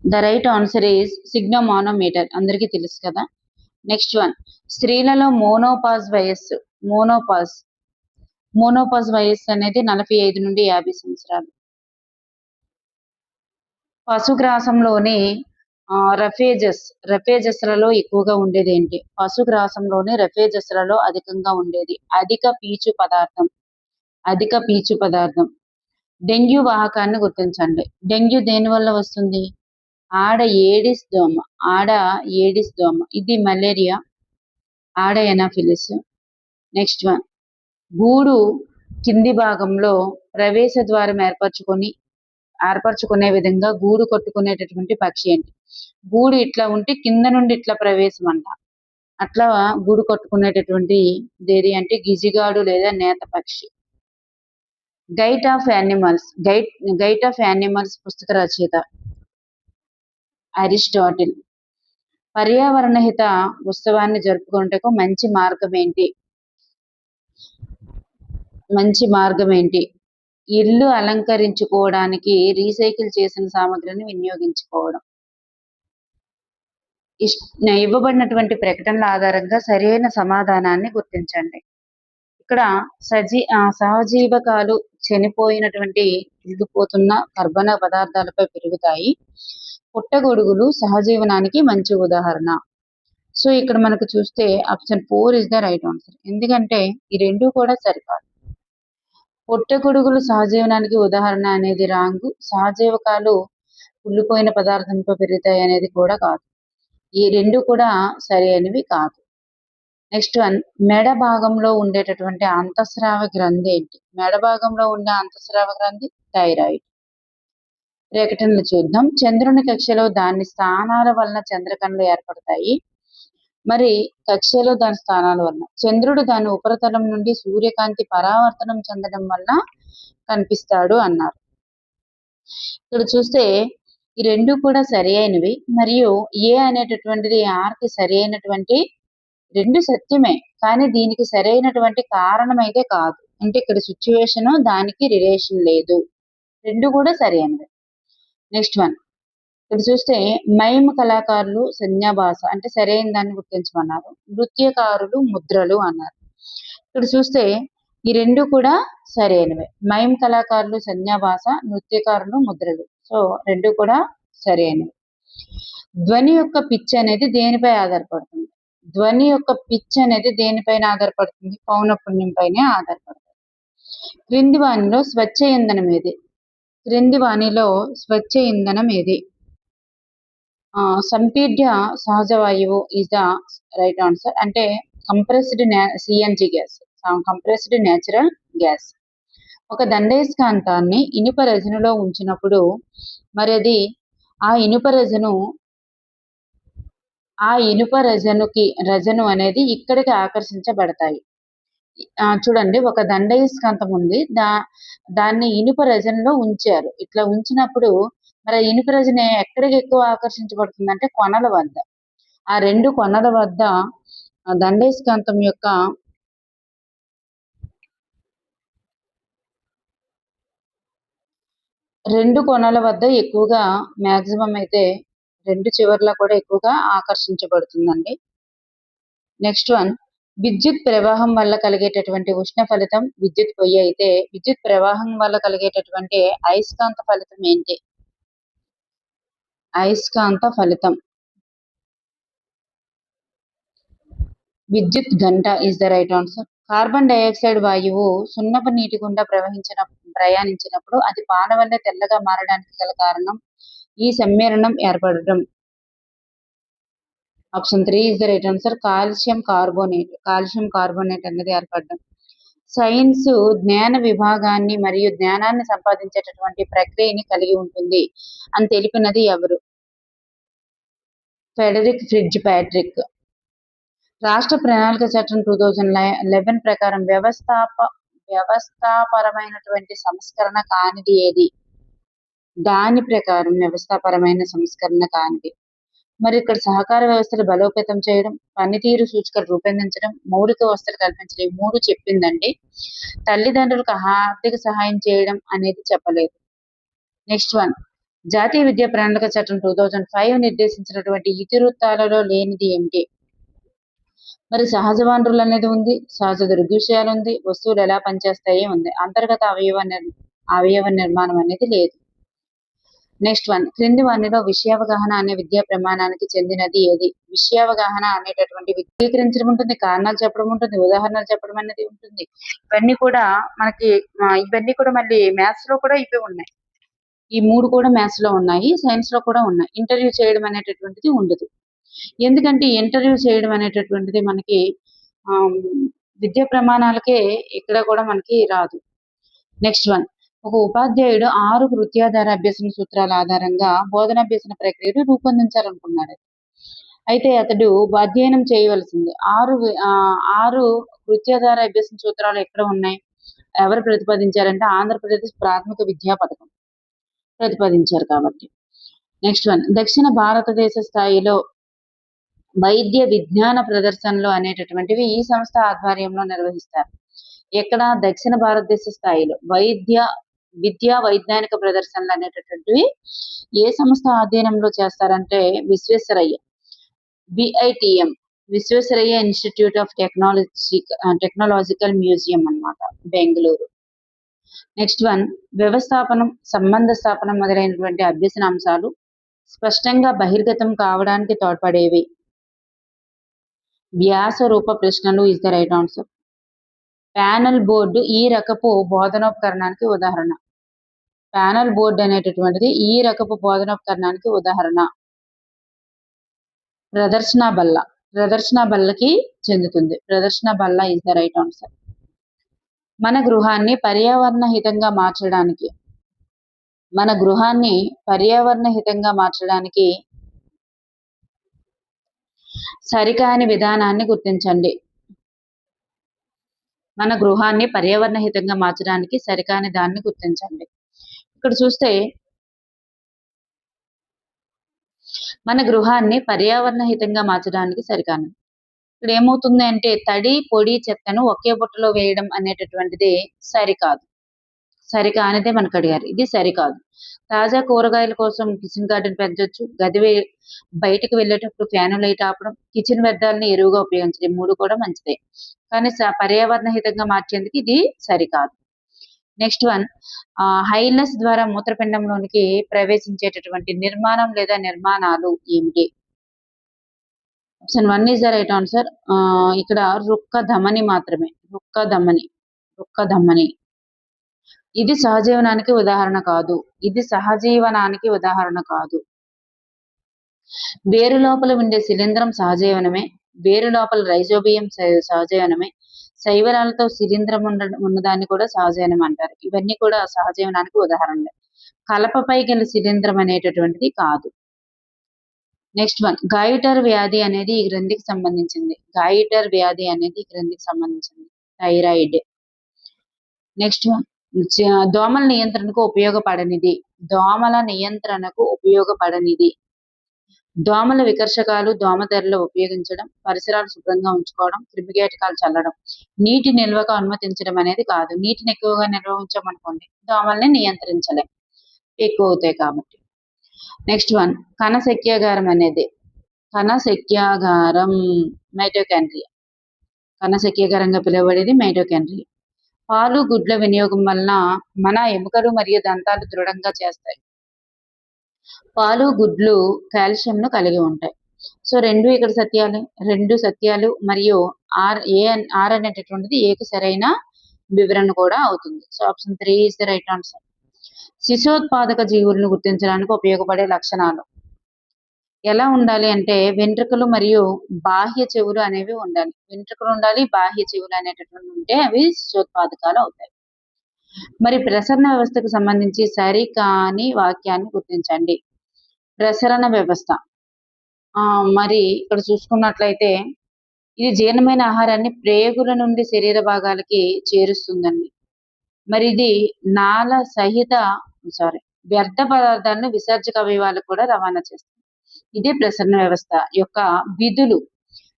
ద రైట్ ఆన్సర్ ఈజ్ సిగ్నోమానోమీటర్. అందరికీ తెలుసు కదా. నెక్స్ట్ వన్, స్త్రీలలో మోనోపాజ్ వయస్సు అనేది 45 నుండి 50 సంవత్సరాలు. పశుగ్రాసంలోని రఫేజస్లలో ఎక్కువగా ఉండేది ఏంటి? పశుగ్రాసంలోని రఫేజస్లలో అధికంగా ఉండేది అధిక పీచు పదార్థం. డెంగ్యూ వాహకాన్ని గుర్తించండి. డెంగ్యూ దేని వల్ల వస్తుంది? ఆడ ఏడిస్ దోమ. ఇది మలేరియా, ఆడ ఎనాఫిలిస్. నెక్స్ట్ వన్, గూడు కింది భాగంలో ప్రవేశ ద్వారం ఏర్పరచుకునే విధంగా గూడు కట్టుకునేటటువంటి పక్షి ఏంటి? గూడు ఇట్లా ఉంటే కింద నుండి ఇట్లా ప్రవేశం అంట. అట్లా గూడు కట్టుకునేటటువంటి దేది అంటే గిజిగాడు లేదా నేత పక్షి. గైట్ ఆఫ్ యానిమల్స్ పుస్తక రచయిత అరిస్టాటిల్. పర్యావరణ హిత ఉత్సవాన్ని జరుపుకునేటకు మంచి మార్గం ఏంటి? ఇల్లు అలంకరించుకోవడానికి రీసైకిల్ చేసిన సామగ్రిని వినియోగించుకోవడం. ఇవ్వబడినటువంటి ప్రకటనల ఆధారంగా సరైన సమాధానాన్ని గుర్తించండి. ఇక్కడ సహజీవకాలు చనిపోయినటువంటి తిరిగిపోతున్న కర్బన పదార్థాలపై పెరుగుతాయి. పుట్టగొడుగులు సహజీవనానికి మంచి ఉదాహరణ. సో ఇక్కడ మనకు చూస్తే option 4 is the right answer. ఎందుకంటే ఈ రెండు కూడా సరికాదు. పుట్టగొడుగులు సహజీవనానికి ఉదాహరణ అనేది రాంగ్. సహజీవకాలు కుళ్ళిపోయిన పదార్థంతో పెరుగుతాయి అనేది కూడా కాదు. ఈ రెండు కూడా సరి అయినవి కాదు. నెక్స్ట్ వన్, మెడ భాగంలో ఉండేటటువంటి అంతఃస్రావ గ్రంథి ఏంటి? మెడ భాగంలో ఉండే అంతఃస్రావ గ్రంథి థైరాయిడ్. ప్రకటనలు చూద్దాం. చంద్రుని కక్షలో దాని స్థానాల వలన చంద్రకణలు ఏర్పడతాయి. మరి కక్షలో దాని స్థానాల వలన చంద్రుడు దాని ఉపరితలం నుండి సూర్యకాంతి పరావర్తనం చెందడం వలన కనిపిస్తాడు అన్నారు. ఇక్కడ చూస్తే ఈ రెండు కూడా సరి అయినవి. మరియు ఏ అనేటటువంటిది ఆర్కి సరి అయినటువంటి రెండు సత్యమే, కానీ దీనికి సరైనటువంటి కారణం అయితే కాదు. అంటే ఇక్కడ సిచ్యువేషన్ దానికి రిలేషన్ లేదు. రెండు కూడా సరి అయినవి. నెక్స్ట్ వన్, ఇక్కడ చూస్తే మైమ్ కళాకారులు సంజ్ఞాభాష అంటే సరైన దాన్ని గుర్తించమన్నారు. నృత్యకారులు ముద్రలు అన్నారు. ఇక్కడ చూస్తే ఈ రెండు కూడా సరైనవే. మైమ్ కళాకారులు సంజ్ఞాభాష, నృత్యకారులు ముద్రలు. సో రెండు కూడా సరైనవి. ధ్వని యొక్క పిచ్ అనేది దేనిపై ఆధారపడుతుంది? ధ్వని యొక్క పిచ్ అనేది దేనిపైన ఆధారపడుతుంది? పౌనఃపున్యం పైనే ఆధారపడుతుంది. క్రింది వానిలో స్వచ్ఛ ఇంధనం ఏది? సంపీడ్య సహజ వాయువు ఈజ్ ద రైట్ ఆన్సర్. అంటే compressed CNG gas, compressed natural gas. ఒక దండయస్కాంతాన్ని ఇనుప రజనులో ఉంచినప్పుడు మరి అది ఆ ఇనుప రజను అనేది ఇక్కడికి ఆకర్షించబడతాయి. చూడండి, ఒక దండయస్కాంతం ఉంది, దాన్ని ఇనుప రజనలో ఉంచారు. ఇట్లా ఉంచినప్పుడు మరి ఇనుప రజన ఎక్కడికి ఎక్కువ ఆకర్షించబడుతుంది అంటే కొనల వద్ద. ఆ రెండు కొనల వద్ద దండయస్కాంతం యొక్క రెండు కొనల వద్ద ఎక్కువగా మ్యాక్సిమం అయితే రెండు చివర్ల కూడా ఎక్కువగా ఆకర్షించబడుతుందండి. నెక్స్ట్ వన్, విద్యుత్ ప్రవాహం వల్ల కలిగేటటువంటి ఉష్ణ ఫలితం విద్యుత్ పొయ్యి అయితే విద్యుత్ ప్రవాహం వల్ల కలిగేటటువంటి అయస్కాంత ఫలితం ఏంటి? అయస్కాంత ఫలితం విద్యుత్ గంట is the right answer. Carbon dioxide వాయువు సున్నపు నీటి గుండా ప్రయాణించినప్పుడు అది పాల వల్ల తెల్లగా మారడానికి గల కారణం ఈ సమ్మేళనం ఏర్పడటం. Option 3 is the right answer. Calcium carbonate అనేది ఏర్పడడం. సైన్స్ జ్ఞాన విభాగాన్ని మరియు జ్ఞానాన్ని సంపాదించేటటువంటి ప్రక్రియని కలిగి ఉంటుంది అని తెలిపినది ఎవరు? Frederick fridge Patrick. రాష్ట్ర ప్రణాళిక చట్టం 2011 ప్రకారం వ్యవస్థాపరమైనటువంటి సంస్కరణ కానిది ఏది? దాని ప్రకారం వ్యవస్థాపరమైన సంస్కరణ కానిది. మరి ఇక్కడ సహకార వ్యవస్థలు బలోపేతం చేయడం, పనితీరు సూచికలు రూపొందించడం, మౌలిక వసతులు కల్పించడం, ఈ మూడు చెప్పిందండి. తల్లిదండ్రులకు ఆర్థిక సహాయం చేయడం అనేది చెప్పలేదు. నెక్స్ట్ వన్, జాతీయ విద్యా ప్రణాళిక చట్టం 2005 నిర్దేశించినటువంటి ఇతివృత్తాలలో లేనిది ఏమిటి? మరి సహజ వనరులు అనేది ఉంది, సహజ దృగ్విషయాలు ఉంది, వస్తువులు ఎలా పనిచేస్తాయి ఉంది, అంతర్గత అవయవ నిర్మాణం అనేది లేదు. నెక్స్ట్ వన్, క్రింది వానిలో విషయావగాహన అనే విద్యా ప్రమాణానికి చెందినది ఏది? విషయావగాహన అనేటటువంటి వ్యక్తీకరించడం ఉంటుంది, కారణాలు చెప్పడం ఉంటుంది, ఉదాహరణలు చెప్పడం అనేది ఉంటుంది. ఇవన్నీ కూడా మళ్ళీ మ్యాథ్స్ లో కూడా ఇవే ఉన్నాయి. ఈ మూడు కూడా మ్యాథ్స్ లో ఉన్నాయి, సైన్స్ లో కూడా ఉన్నాయి. ఇంటర్వ్యూ చేయడం అనేటటువంటిది ఉండదు. ఎందుకంటే ఇంటర్వ్యూ చేయడం అనేటటువంటిది మనకి విద్యా ప్రమాణాలకే ఇక్కడ కూడా మనకి రాదు. నెక్స్ట్ వన్, ఒక ఉపాధ్యాయుడు 6 కృత్యాధార అభ్యసన సూత్రాల ఆధారంగా బోధనాభ్యసన ప్రక్రియను రూపొందించాలనుకున్నాడు. అయితే అతడు అధ్యయనం చేయవలసింది. 6 కృత్యాధార అభ్యసన సూత్రాలు ఎక్కడ ఉన్నాయి? ఎవరు ప్రతిపాదించారంటే ఆంధ్రప్రదేశ్ ప్రాథమిక విద్యా పథకం ప్రతిపాదించారు కాబట్టి. నెక్స్ట్ వన్, దక్షిణ భారతదేశ స్థాయిలో వైద్య విజ్ఞాన ప్రదర్శనలు అనేటటువంటివి ఈ సంస్థ ఆధ్వర్యంలో నిర్వహిస్తారు. ఎక్కడ? దక్షిణ భారతదేశ స్థాయిలో విద్యా వైజ్ఞానిక ప్రదర్శనలు అనేటటువంటివి ఏ సంస్థ అధ్యయనంలో చేస్తారంటే Visvesvaraya, BITM, Visvesvaraya institute of technological museum అన్నమాట, బెంగళూరు. నెక్స్ట్ వన్, వ్యవస్థాపనం, సంబంధ స్థాపనం మొదలైనటువంటి అభ్యసన అంశాలు స్పష్టంగా బహిర్గతం కావడానికి తోడ్పడేవి. వ్యాస రూప ప్రశ్నలు is the right answer. Panel board ఈ రకపు బోధనోపకరణానికి ఉదాహరణ. ప్యానల్ బోర్డు అనేటటువంటిది ఈ రకపు బోధనోపకరణానికి ఉదాహరణ. ప్రదర్శన బల్ల, ప్రదర్శన బల్లకి చెందుతుంది. ప్రదర్శన బల్ల ఇస్ ద రైట్ ఆన్సర్. మన గృహాన్ని పర్యావరణ హితంగా మార్చడానికి సరికాని విధానాన్ని గుర్తించండి. మన గృహాన్ని పర్యావరణ హితంగా మార్చడానికి సరికాని దాన్ని గుర్తించండి. ఇక్కడ చూస్తే మన గృహాన్ని పర్యావరణ హితంగా మార్చడానికి సరికానిది. ఇక్కడ ఏమవుతుంది అంటే తడి, పొడి, చెత్తను ఒకే బుట్టలో వేయడం అనేటటువంటిది సరికాదు. సరికానిదే మనకు అడిగారు. ఇది సరికాదు. తాజా కూరగాయల కోసం కిచెన్ గార్డెన్ పెంచొచ్చు. బయటకు వెళ్ళేటప్పుడు ఫ్యాను లైట్ ఆపడం, కిచెన్ వ్యర్థాలని ఎరువుగా ఉపయోగించడం, ఈ 3 కూడా మంచిదే. కానీ పర్యావరణ హితంగా మార్చేందుకు ఇది సరికాదు. నెక్స్ట్ వన్, హైలస్ ద్వారా మూత్రపిండంలోనికి ప్రవేశించేటటువంటి నిర్మాణం లేదా నిర్మాణాలు ఏమిటి? Option 1 is the right answer. ఇక్కడ రుక్క ధమని మాత్రమే. రుక్క ధమని. ఇది సహజీవనానికి ఉదాహరణ కాదు. వేరు లోపల ఉండే శిలీంధ్రం సహజీవనమే. వేరు లోపల రైజోబియం సహజీవనమే. శైవరాలతో శిలీంధ్రం ఉన్నదాన్ని కూడా సహజీవనం అంటారు. ఇవన్నీ కూడా సహజీవనానికి ఉదాహరణలే. కలపపై గల శిలీంధ్రం అనేటటువంటిది కాదు. నెక్స్ట్ వన్, గాయిటర్ వ్యాధి అనేది ఈ గ్రంథికి సంబంధించింది. థైరాయిడ్. నెక్స్ట్ వన్, దోమల నియంత్రణకు ఉపయోగపడనిది. దోమల వికర్షకాలు, దోమతెరలు ఉపయోగించడం, పరిసరాలు శుభ్రంగా ఉంచుకోవడం, క్రిమికీటకాలు చల్లడం, నీటి నిల్వకు అనుమతించడం అనేది కాదు. నీటిని ఎక్కువగా నిల్వ ఉంచామనుకోండి దోమల్ని నియంత్రించలేం, ఎక్కువ అవుతాయి కాబట్టి. నెక్స్ట్ వన్, కణశక్యాగారం మైటోకాండ్రియా. కణశక్యాగారంగా పిలువబడేది మైటోకాండ్రియా. పాలు, గుడ్ల వినియోగం వలన మన ఎముకలు మరియు దంతాలు దృఢంగా చేస్తాయి. పాలు, గుడ్లు కాల్షియంను కలిగి ఉంటాయి. సో ఇక్కడ రెండు సత్యాలు మరియు ఆర్ అనేటటువంటిది ఏకు సరైన వివరణ కూడా అవుతుంది. So option 3 is the right answer. శిశోత్పాదక జీవులను గుర్తించడానికి ఉపయోగపడే లక్షణాలు ఎలా ఉండాలి అంటే వెంట్రుకలు మరియు బాహ్య చెవులు అనేవి ఉండాలి. వెంట్రుకలు ఉండాలి, బాహ్య చెవులు అనేటటువంటి ఉంటే అవి శిశోత్పాదకాలు అవుతాయి. మరి ప్రసరణ వ్యవస్థకు సంబంధించి సరికాని వాక్యాన్ని గుర్తించండి. ప్రసరణ వ్యవస్థ, మరి ఇక్కడ చూసుకున్నట్లయితే ఇది జీర్ణమైన ఆహారాన్ని ప్రేగుల నుండి శరీర భాగాలకి చేరుస్తుందండి. మరి ఇది వ్యర్థ పదార్థాలను విసర్జక అవయవాలకు కూడా రవాణా చేస్తుంది. ఇదే ప్రసరణ వ్యవస్థ యొక్క విధులు.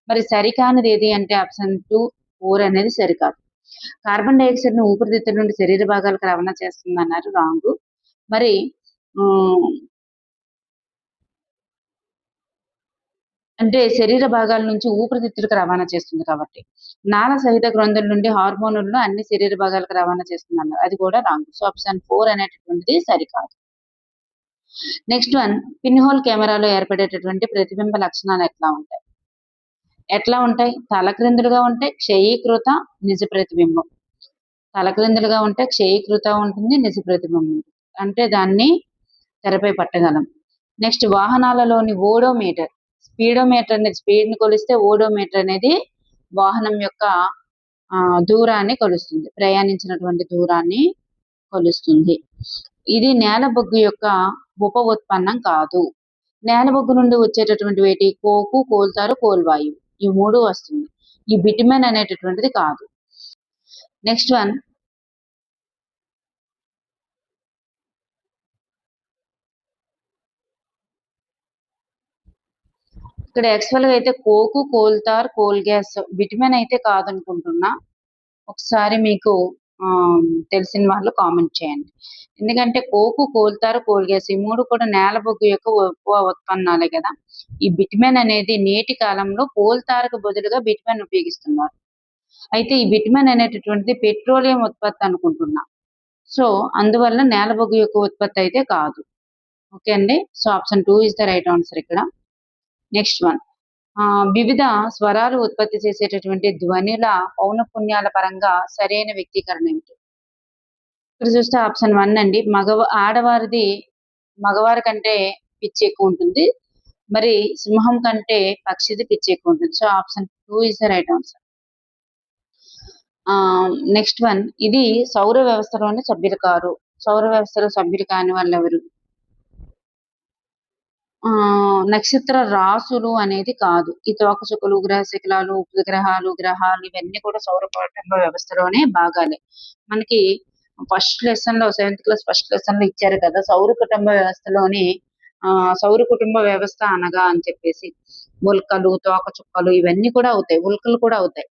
మరి సరికానిది ఏది అంటే ఆప్షన్ 2, 4 అనేది సరికాదు. కార్బన్ డైఆక్సైడ్ ను ఊపిరితిత్తుల నుండి శరీర భాగాలకు రవాణా చేస్తుంది అన్నారు, రాంగ్. మరి అంటే శరీర భాగాల నుంచి ఊపిరితిత్తులకు రవాణా చేస్తుంది కాబట్టి. నాళ సహిత గ్రంథుల నుండి హార్మోనులను అన్ని శరీర భాగాలకు రవాణా చేస్తుంది అన్నారు, అది కూడా రాంగ్. సో ఆప్షన్ 4 అనేటటువంటిది సరికాదు. నెక్స్ట్ వన్, పిన్ హోల్ కెమెరాలో ఏర్పడేటటువంటి ప్రతిబింబ లక్షణాలు ఎట్లా ఉంటాయి? తలక్రిందులుగా ఉంటే క్షయీకృత నిజ ప్రతిబింబం. తలక్రిందులుగా ఉంటే క్షయీకృత ఉంటుంది, నిజ ప్రతిబింబం అంటే దాన్ని తెరపై పట్టగలం. నెక్స్ట్, వాహనాలలోని ఓడోమీటర్, స్పీడోమీటర్ అనేది స్పీడ్ ని కొలిస్తే, ఓడోమీటర్ అనేది వాహనం యొక్క దూరాన్ని కొలుస్తుంది, ప్రయాణించినటువంటి దూరాన్ని కొలుస్తుంది. ఇది నేల బొగ్గు యొక్క ఉప ఉత్పన్నం కాదు. నేలబొగ్గు నుండి వచ్చేటటువంటి వేటి కోకు, కోల్తారు, కోల్వాయువు ఈ 3 వస్తుంది. ఈ బిటుమెన్ అనేటటువంటిది కాదు. నెక్స్ట్ వన్ ఇక్కడ యాక్చువల్ గా అయితే Coke, coal tar, coal gas bitumen అయితే కాదనుకుంటున్నా. ఒకసారి మీకు తెలిసిన వాళ్ళు కామెంట్ చేయండి. ఎందుకంటే కోకు, కోల్తారు, కోల్ గ్యాస్ ఈ 3 కూడా నేలబొగ్గు యొక్క ఉప ఉత్పన్నాలే కదా. ఈ బిటుమెన్ అనేది నేటి కాలంలో కోల్తారుకు బదులుగా బిటుమెన్ ఉపయోగిస్తున్నారు. అయితే ఈ బిటుమెన్ అనేటటువంటిది పెట్రోలియం ఉత్పత్తి అనుకుంటున్నా. సో అందువల్ల నేలబొగ్గు యొక్క ఉత్పత్తి అయితే కాదు. ఓకే అండి. So option 2 is the right answer ఇక్కడ. నెక్స్ట్ వన్ వివిధ స్వరాలు ఉత్పత్తి చేసేటటువంటి ధ్వనుల పౌనఃపున్యాల పరంగా సరైన వ్యక్తీకరణ ఏమిటి? ఇక్కడ చూస్తే ఆప్షన్ 1 అండి. ఆడవారిది మగవారి కంటే పిచ్ ఎక్కువ ఉంటుంది. మరి సింహం కంటే పక్షిది పిచ్ ఎక్కువ ఉంటుంది. So option 2 is the right answer. Next one ఇది సౌర వ్యవస్థలోని సభ్యులు కారు. సౌర వ్యవస్థలో సభ్యులు కాని వాళ్ళు ఎవరు? నక్షత్ర రాసులు అనేది కాదు. ఈ తోకచుక్కలు, గ్రహశకలాలు, ఉపగ్రహాలు, గ్రహాలు ఇవన్నీ కూడా సౌర కుటుంబ వ్యవస్థలోనే భాగాలే. మనకి ఫస్ట్ లెసన్ లో 7th క్లాస్ ఫస్ట్ లెసన్ లో ఇచ్చారు కదా సౌర కుటుంబ వ్యవస్థలోని సౌర కుటుంబ వ్యవస్థ అనగా అని చెప్పేసి ఉల్కలు, తోకచుక్కలు ఇవన్నీ కూడా అవుతాయి. ఉల్కలు కూడా అవుతాయి.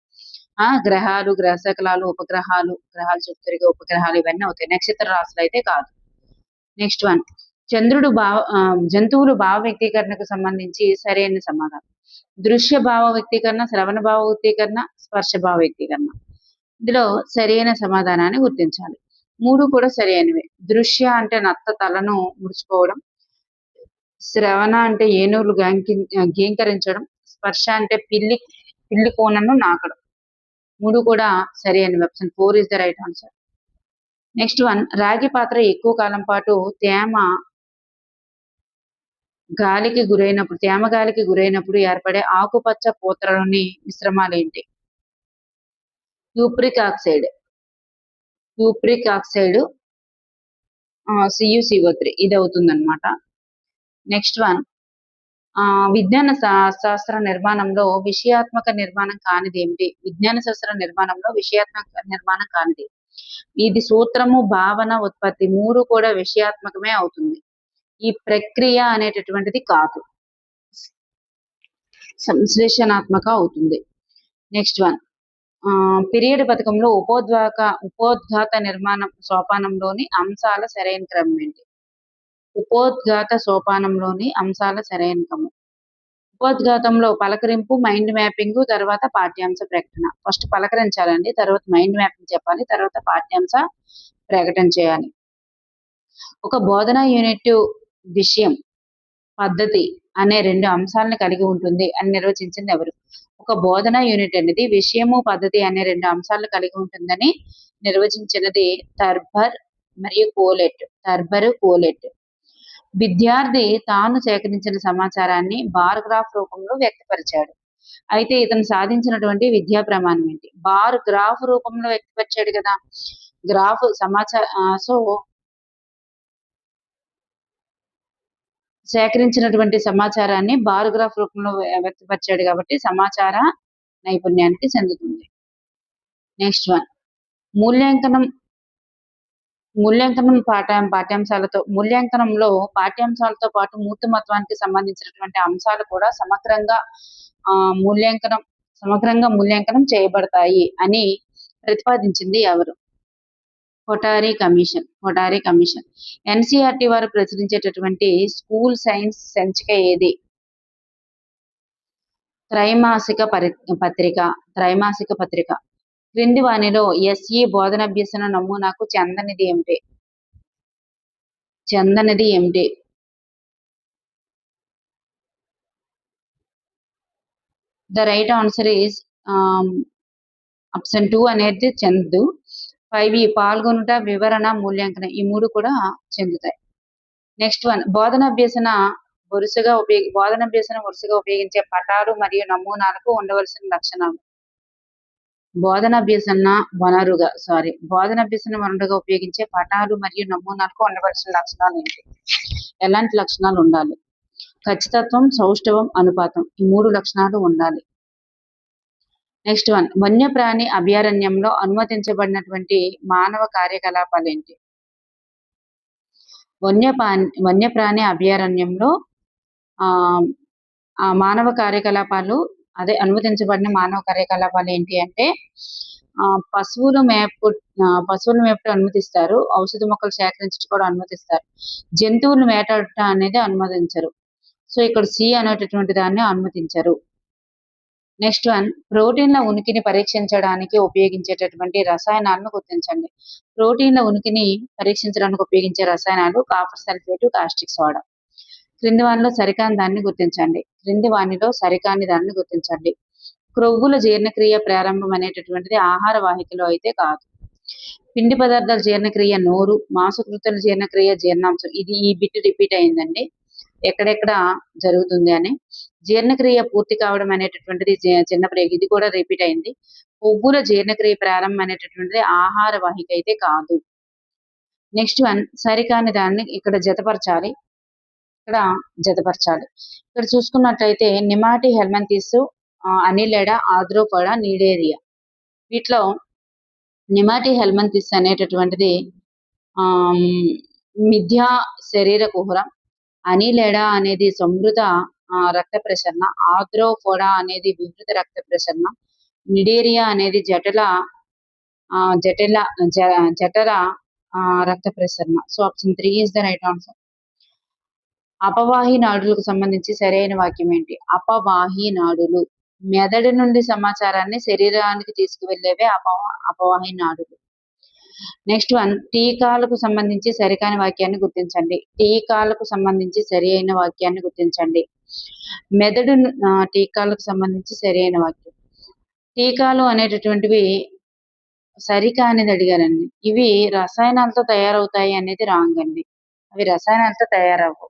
గ్రహాలు, గ్రహశకలాలు, ఉపగ్రహాలు, గ్రహాలు చుట్టూ తిరిగే ఉపగ్రహాలు ఇవన్నీ అవుతాయి. నక్షత్ర రాశులు అయితే కాదు. నెక్స్ట్ వన్ చంద్రుడు జంతువులు భావ వ్యక్తీకరణకు సంబంధించి సరైన సమాధానం. దృశ్య భావ వ్యక్తీకరణ, శ్రవణ భావ వ్యక్తీకరణ, స్పర్శ భావ వ్యక్తీకరణ. ఇందులో సరైన సమాధానాన్ని గుర్తించాలి. 3 కూడా సరైనవే. దృశ్య అంటే నత్త తలను ముడుచుకోవడం, శ్రవణ అంటే ఏనుగులు గీంకరించడం, స్పర్శ అంటే పిల్లి కోనను నాకడం. 3 కూడా సరైనవి. Option 4 is the right answer. Next one రాగి పాత్ర ఎక్కువ కాలం పాటు తేమ గాలికి గురైనప్పుడు ఏర్పడే ఆకుపచ్చ పూతలోని మిశ్రమాలేంటి? క్యూప్రిక్ ఆక్సైడ్, CuCO3 ఇది అవుతుందన్నమాట. నెక్స్ట్ వన్ విజ్ఞాన శాస్త్ర నిర్మాణంలో విషయాత్మక నిర్మాణం కానిది ఏమిటి? విజ్ఞాన శాస్త్ర నిర్మాణంలో విషయాత్మక నిర్మాణం కానిది. ఇది సూత్రము, భావన, ఉత్పత్తి 3 కూడా విషయాత్మకమే అవుతుంది. ఈ ప్రక్రియ అనేటటువంటిది కాదు, సంశ్లేషణాత్మక అవుతుంది. నెక్స్ట్ వన్ పీరియడ్ పథకంలో ఉపోద్ఘాత నిర్మాణం సోపానంలోని అంశాల సరైన క్రమం ఏంటి? ఉపోద్ఘాత సోపానంలోని అంశాల సరైన క్రమం. ఉపోద్ఘాతంలో పలకరింపు, మైండ్ మ్యాపింగ్, తర్వాత పాఠ్యాంశ ప్రకటన. ఫస్ట్ పలకరించాలండి, తర్వాత మైండ్ మ్యాపింగ్ చెప్పాలి, తర్వాత పాఠ్యాంశ ప్రకటన చేయాలి. ఒక బోధనా యూనిట్ విషయం, పద్ధతి అనే 2 అంశాలను కలిగి ఉంటుంది అని నిర్వచించింది ఎవరు? ఒక బోధనా యూనిట్ అనేది విషయము, పద్ధతి అనే 2 అంశాలను కలిగి ఉంటుందని నిర్వచించినది థర్బర్ మరియు కోలెట్. విద్యార్థి తాను సేకరించిన సమాచారాన్ని బార్ గ్రాఫ్ రూపంలో వ్యక్తపరిచాడు. అయితే ఇతను సాధించినటువంటి విద్యా ప్రమాణం ఏంటి? బార్ గ్రాఫ్ రూపంలో వ్యక్తపరిచాడు కదా. గ్రాఫ్ సో సేకరించినటువంటి సమాచారాన్ని బార్ గ్రాఫ్ రూపంలో వ్యక్తపరిచాడు కాబట్టి సమాచార నైపుణ్యానికి చెందుతుంది. నెక్స్ట్ వన్ మూల్యాంకనంలో పాఠ్యాంశాలతో పాటు మూర్తిమత్వానికి సంబంధించినటువంటి అంశాలు కూడా సమగ్రంగా మూల్యాంకనం చేయబడతాయి అని ప్రతిపాదించింది ఎవరు? కొఠారి కమిషన్. NCERT వారు ప్రచురించేటటువంటి స్కూల్ సైన్స్ సంచిక ఏది? త్రైమాసిక పత్రిక. క్రింది వానిలో SE బోధనాభ్యసన నమూనాకు చెందనిది ఏమిటి? The right answer is option 2 అనేది చెందదు. 5 పాల్గొనుట, వివరణ, మూల్యాంకనం ఈ 3 కూడా చెందుతాయి. నెక్స్ట్ వన్ బోధనాభ్యసన వరుసగా ఉపయోగించే పటాలు మరియు నమూనాలకు ఉండవలసిన లక్షణాలు. బోధనాభ్యసన వనరుగా ఉపయోగించే పటాలు మరియు నమూనాలకు ఉండవలసిన లక్షణాలు ఏంటి? ఎలాంటి లక్షణాలు ఉండాలి? ఖచ్చితత్వం, సౌష్ఠవం, అనుపాతం ఈ 3 లక్షణాలు ఉండాలి. నెక్స్ట్ వన్, వన్యప్రాణి అభయారణ్యంలో అనుమతించబడినటువంటి మానవ కార్యకలాపాలేంటి? వన్యప్రాణి అభయారణ్యంలో ఆ మానవ కార్యకలాపాలు అనుమతించబడిన మానవ కార్యకలాపాలు ఏంటి అంటే పశువులు మేపుట అనుమతిస్తారు, ఔషధ మొక్కలు సేకరించడం కూడా అనుమతిస్తారు, జంతువులు వేటాడటం అనేది అనుమతించరు. సో ఇక్కడ సి అనేటటువంటి దాన్ని అనుమతించరు. నెక్స్ట్ వన్, ప్రోటీన్ల ఉనికిని పరీక్షించడానికి ఉపయోగించేటటువంటి రసాయనాలను గుర్తించండి. ప్రోటీన్ల ఉనికిని పరీక్షించడానికి ఉపయోగించే రసాయనాలు కాపర్ సల్ఫేట్, కాస్టిక్ సోడా. క్రింది వానిలో సరికాని దాన్ని గుర్తించండి. క్రొవ్వుల జీర్ణక్రియ ప్రారంభం అనేటటువంటిది ఆహార వాహికలో అయితే కాదు. పిండి పదార్థాల జీర్ణక్రియ నోరు, మాంసకృతుల జీర్ణక్రియ జీర్ణాంశం. ఈ బిట్ రిపీట్ అయిందండి ఎక్కడెక్కడ జరుగుతుంది అని. జీర్ణక్రియ పూర్తి కావడం అనేటటువంటిది చిన్న బ్రేక్, ఇది కూడా రిపీట్ అయింది. కొవ్వుల జీర్ణక్రియ ప్రారంభం అనేటటువంటిది ఆహార వాహిక అయితే కాదు. నెక్స్ట్ వన్, సరికాని దాన్ని ఇక్కడ జతపరచాలి. ఇక్కడ చూసుకున్నట్లయితే నిమాటి హెల్మంతిస్, అనిలెడా, ఆర్థ్రోపోడా, నీడేరియా. వీటిలో నిమాటి హెల్మంతిస్ అనేటటువంటిది మిథ్యా శరీర కుహరం, అనిలెడా అనేది సమృద్ధ రక్త ప్రసరణ, ఆర్థ్రోపోడా అనేది వివృత రక్త ప్రసరణ, నిడేరియా అనేది జఠర రక్త ప్రసరణ. So option 3 is the right answer. అపవాహి నాడులకు సంబంధించి సరైన వాక్యం ఏంటి? అపవాహి నాడులు మెదడు నుండి సమాచారాన్ని శరీరానికి తీసుకువెళ్ళేవే అపవాహి నాడులు. నెక్స్ట్ వన్, టీకాలకు సంబంధించి సరికాని వాక్యాన్ని గుర్తించండి. టీకాలకు సంబంధించి సరి అయిన వాక్యాన్ని గుర్తించండి. మెదడు టీకాలకు సంబంధించి సరి అయిన వాక్యం. టీకాలు అనేటటువంటివి సరికానిది అడిగారండి. ఇవి రసాయనాలతో తయారవుతాయి అనేది రాంగ్ అండి. అవి రసాయనాలతో తయారవు.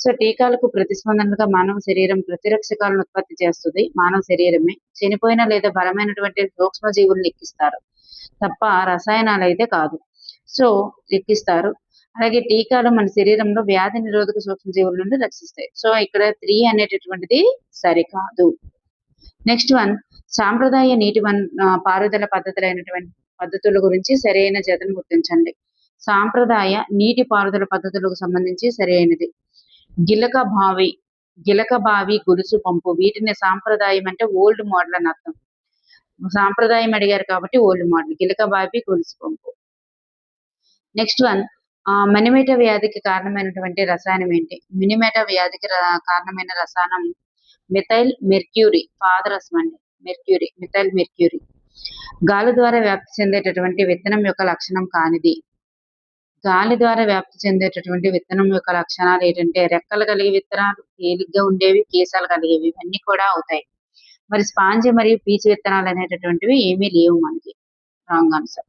సో టీకాలకు ప్రతిస్పందనగా మానవ శరీరం ప్రతిరక్షకాలను ఉత్పత్తి చేస్తుంది. మానవ శరీరమే చనిపోయిన లేదా బలమైనటువంటి సూక్ష్మజీవులను లెక్కిస్తారు తప్ప రసాయనాలు అయితే కాదు. సో లెక్కిస్తారు. అలాగే టీకాలు మన శరీరంలో వ్యాధి నిరోధక సూక్ష్మజీవుల నుండి రక్షిస్తాయి. సో ఇక్కడ 3 అనేటటువంటిది సరికాదు. నెక్స్ట్ వన్, సాంప్రదాయ నీటి పారుదల పద్ధతుల గురించి సరైన జతను గుర్తించండి. సాంప్రదాయ నీటి పారుదల పద్ధతులకు సంబంధించి సరైనది గిలక బావి, గొలుసు పంపు. వీటిని సాంప్రదాయం అంటే ఓల్డ్ మోడల్ అని అర్థం. సాంప్రదాయం అడిగారు కాబట్టి ఓల్డ్ మోడల్. గిలక బావి, గొలుసు పంపు. నెక్స్ట్ వన్, మనిమేట వ్యాధికి కారణమైనటువంటి రసాయనం ఏంటి? మినిమేట వ్యాధికి కారణమైన రసాయనం మిథైల్ మెర్క్యూరీ. పాదరసం అండి, మిథైల్ మెర్క్యూరీ. గాలి ద్వారా వ్యాప్తి చెందేటటువంటి విత్తనం యొక్క లక్షణం కానిది. గాలి ద్వారా వ్యాప్తి చెందేటటువంటి విత్తనం యొక్క లక్షణాలు ఏంటంటే రెక్కలు కలిగే విత్తనాలు, తేలిగ్గా ఉండేవి, కేశాలు కలిగేవి, ఇవన్నీ కూడా అవుతాయి. మరి స్పాంజ్ మరియు పీచు విత్తనాలు అనేటటువంటివి ఏమీ లేవు మనకి. Wrong answer.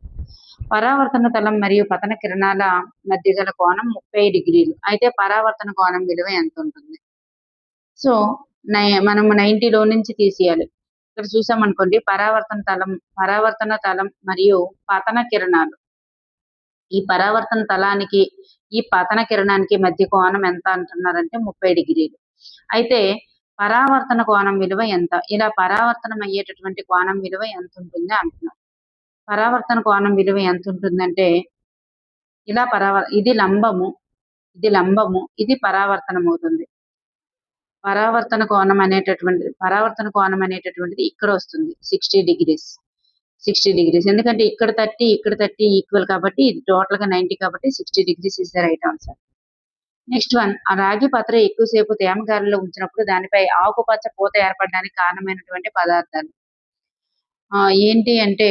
పరావర్తన తలం మరియు పతన కిరణాల మధ్య గల కోణం 30 డిగ్రీలు. అయితే పరావర్తన కోణం విలువ ఎంత ఉంటుంది? సో మనం 90లో నుంచి తీసేయాలి. ఇక్కడ చూసామనుకోండి, పరావర్తన తలం మరియు పతన కిరణాలు, ఈ పరావర్తన తలానికి ఈ పతన కిరణానికి మధ్య కోణం ఎంత అంటున్నారంటే 30 డిగ్రీలు. అయితే పరావర్తన కోణం విలువ ఎంత? ఇలా పరావర్తనం అయ్యేటటువంటి కోణం విలువ ఎంత ఉంటుంది అంటున్నారు. పరావర్తన కోణం విలువ ఎంత ఉంటుందంటే ఇలా ఇది లంబము, ఇది పరావర్తనం అవుతుంది. పరావర్తన కోణం అనేటటువంటిది ఇక్కడ వస్తుంది 60 డిగ్రీస్. ఎందుకంటే ఇక్కడ 30 ఈక్వల్ కాబట్టి ఇది టోటల్ గా 90 కాబట్టి 60 degrees is the right answer. Next one, ఆ రాగి పాత్ర ఎక్కువసేపు తేమ గాలిలో ఉంచినప్పుడు దానిపై ఆకుపచ్చ పూత ఏర్పడడానికి కారణమైనటువంటి పదార్థాలు ఏంటి అంటే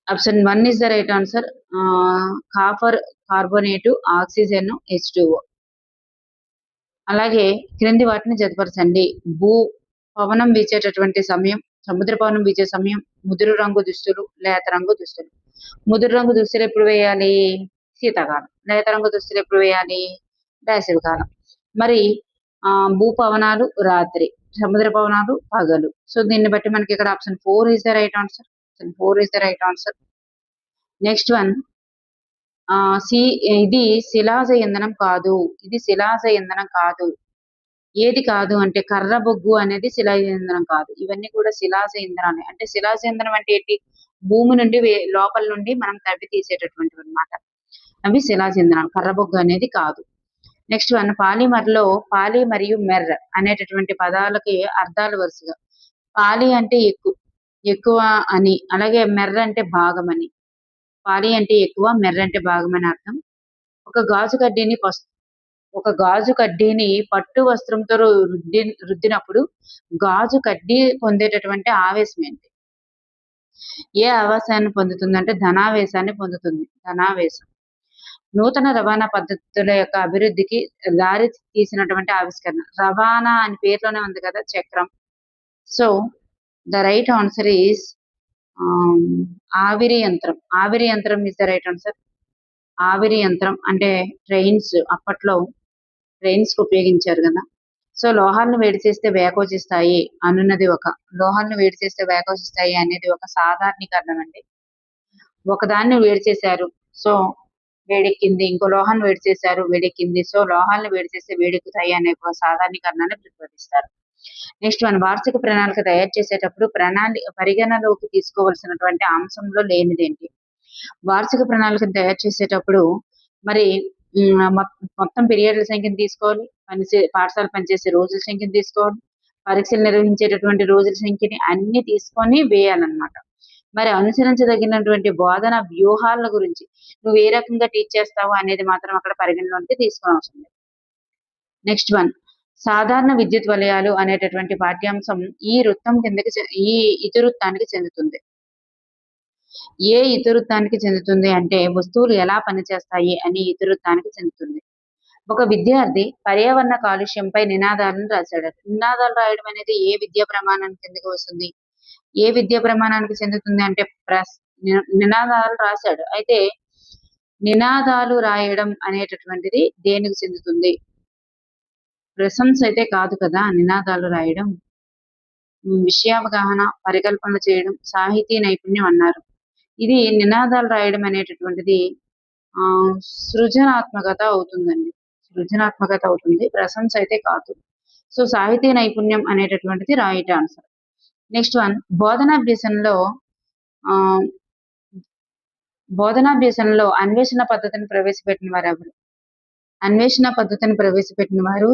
option 1 is the right answer. Copper carbonate, oxygen, H2O. అలాగే క్రింది వాటిని జతపరచండి. పవనం వీచేటటువంటి సమయం, సముద్ర పవనం వీచే సమయం, ముదురు రంగు దుస్తులు, లేత రంగు దుస్తులు. ముదురు రంగు దుస్తులు ఎప్పుడు వేయాలి? శీతాకాలం. లేత రంగు దుస్తులు ఎప్పుడు వేయాలి? వేసవికాలం. మరి భూపవనాలు రాత్రి, సముద్ర పవనాలు పగలు. సో దీన్ని బట్టి మనకి ఇక్కడ option 4 is the right answer. Next one, C ఇది శిలాజ ఇంధనం కాదు. ఇది శిలాజ ఇంధనం కాదు. ఏది కాదు అంటే కర్ర బొగ్గు అనేది శిలాజ ఇంధనం కాదు. ఇవన్నీ కూడా శిలాజ ఇంధనాలే. అంటే శిలాజ ఇంధనం అంటే ఏంటి? భూమి నుండి లోపల నుండి మనం తవ్వి తీసేటటువంటివన్నమాట. అవి శిలాజ ఇంధనాలు. కర్ర బొగ్గు అనేది కాదు. నెక్స్ట్ వన్ పాలిమర్‌లో పాలి మరియు మెర్ అనేటటువంటి పదాలకి అర్థాలు వరుసగా. పాలి అంటే ఎక్కువ అని. అలాగే మెర్ అంటే భాగం అని. పాలి అంటే ఎక్కువ, మెర్ అంటే భాగం అని అర్థం. ఒక గాజు కడ్డీని పట్టు వస్త్రంతో రుద్దినప్పుడు గాజు కడ్డీ పొందేటటువంటి ఆవేశం ఏంటి? ఏ ఆవేశాన్ని పొందుతుందంటే ధనావేశాన్ని పొందుతుంది. ధనావేశం. నూతన రవాణా పద్ధతుల యొక్క అభివృద్ధికి దారి తీసినటువంటి ఆవిష్కరణ. రవాణా అని పేరులోనే ఉంది కదా చక్రం. So the right answer is ఆవిరి యంత్రం. ఆవిరి యంత్రం ఇస్ ద రైట్ ఆన్సర్. ఆవిరి యంత్రం అంటే ట్రైన్స్, అప్పట్లో ట్రైన్స్ కి ఉపయోగించారు కదా. సో లోహాలను వేడి చేస్తే వ్యాకోచిస్తాయి అనేది ఒక సాధారణీకరణం అండి. ఒకదాన్ని వేడి చేశారు, సో వేడెక్కింది. ఇంకో లోహాన్ని వేడి చేశారు, వేడెక్కింది. సో లోహాలను వేడి చేస్తే వేడెక్కుతాయి అనే ఒక సాధారణీకరణాన్ని ప్రతిపాదిస్తారు. నెక్స్ట్ వన్ వార్షిక ప్రణాళిక తయారు చేసేటప్పుడు పరిగణలోకి తీసుకోవాల్సినటువంటి అంశంలో లేనిదేంటి? వార్షిక ప్రణాళికను తయారు చేసేటప్పుడు మరి మొత్తం పీరియడ్ల సంఖ్యను తీసుకోవాలి, పాఠశాల పనిచేసే రోజుల సంఖ్యను తీసుకోవాలి, పరీక్షలు నిర్వహించేటటువంటి రోజుల సంఖ్యని అన్ని తీసుకొని వేయాలన్నమాట. మరి అనుసరించదగినటువంటి బోధన వ్యూహాల గురించి నువ్వు ఏ రకంగా టీచ్ చేస్తావు అనేది మాత్రం అక్కడ పరిగణలోకి తీసుకొని అవసరం లేదు. నెక్స్ట్ వన్ సాధారణ విద్యుత్ వలయాలు అనేటటువంటి పాఠ్యాంశం ఈ ఇతివృత్తానికి చెందుతుంది. ఏ ఇతివృత్తానికి చెందుతుంది అంటే వస్తువులు ఎలా పనిచేస్తాయి అని ఇతివృత్తానికి చెందుతుంది. ఒక విద్యార్థి పర్యావరణ కాలుష్యంపై నినాదాలను రాశాడు. నినాదాలు రాయడం అనేది ఏ విద్యా ప్రమాణానికి కిందకి వస్తుంది? ఏ విద్యా ప్రమాణానికి చెందుతుంది అంటే నినాదాలు రాశాడు. అయితే నినాదాలు రాయడం అనేటటువంటిది దేనికి చెందుతుంది? ప్రశంస అయితే కాదు కదా నినాదాలు రాయడం. విషయావగాహన, పరికల్పనలు చేయడం, సాహితీ నైపుణ్యం అన్నారు. ఇది నినాదాలు రాయడం అనేటటువంటిది సృజనాత్మకత అవుతుందండి. సృజనాత్మకత అవుతుంది, ప్రశంస అయితే కాదు. సో సాహితీ నైపుణ్యం అనేటటువంటిది రైట్ ఆన్సర్. నెక్స్ట్ వన్ బోధనాభ్యసనలో అన్వేషణ పద్ధతిని ప్రవేశపెట్టిన వారు ఎవరు? అన్వేషణ పద్ధతిని ప్రవేశపెట్టిన వారు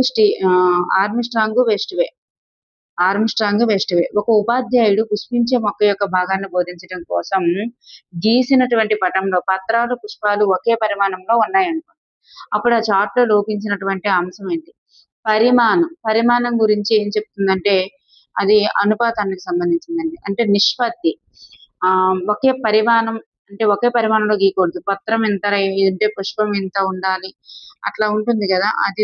ఆర్మ్స్ట్రాంగ్ వెస్ట్వే. ఒక ఉపాధ్యాయుడు పుష్పించే మొక్క యొక్క భాగాన్ని బోధించడం కోసం గీసినటువంటి పటంలో పత్రాలు, పుష్పాలు ఒకే పరిమాణంలో ఉన్నాయనుకోండి. అప్పుడు ఆ చార్ట్ లో లోపించినటువంటి అంశం ఏంటి? పరిమాణం గురించి ఏం చెప్తుందంటే అది అనుపాతానికి సంబంధించిందండి. అంటే నిష్పత్తి. ఒకే పరిమాణంలో గీయకూడదు. పత్రం ఎంత అంటే పుష్పం ఎంత ఉండాలి, అట్లా ఉంటుంది కదా. అది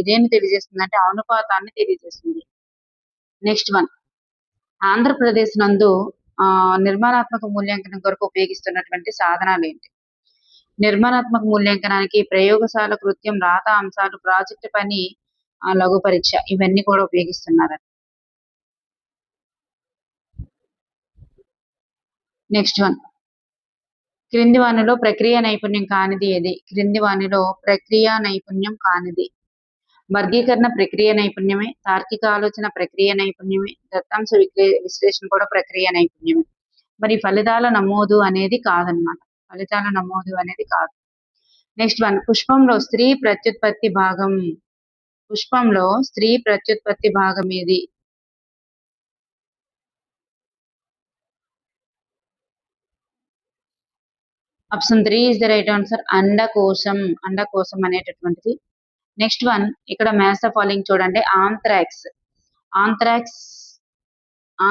ఇదేని తెలియజేస్తుంది అంటే అనుపాతాన్ని తెలియజేస్తుంది. నెక్స్ట్ వన్ ఆంధ్రప్రదేశ్ నందు నిర్మాణాత్మక మూల్యాంకనం కొరకు ఉపయోగిస్తున్నటువంటి సాధనాలు ఏంటి? నిర్మాణాత్మక మూల్యాంకనానికి ప్రయోగశాల కృత్యం, రాత అంశాలు, ప్రాజెక్టు పని, లఘు పరీక్ష ఇవన్నీ కూడా ఉపయోగిస్తున్నారు. నెక్స్ట్ వన్ క్రింది వానిలో ప్రక్రియ నైపుణ్యం కానిది ఏది? క్రింది వానిలో ప్రక్రియ నైపుణ్యం కానిది వర్గీకరణ ప్రక్రియ నైపుణ్యమే, తార్కిక ఆలోచన ప్రక్రియ నైపుణ్యమే, దత్తాంశ విశ్లేషణ కూడా ప్రక్రియ నైపుణ్యమే. మరి ఫలితాల నమోదు అనేది కాదనమాట. నెక్స్ట్ వన్ పుష్పంలో స్త్రీ ప్రత్యుత్పత్తి భాగం ఏది? Option 3 is the right answer. అండకోశం అనేటటువంటిది. నెక్స్ట్ వన్ ఇక్కడ మ్యాచ్ ద ఫాలోయింగ్ చూడండి.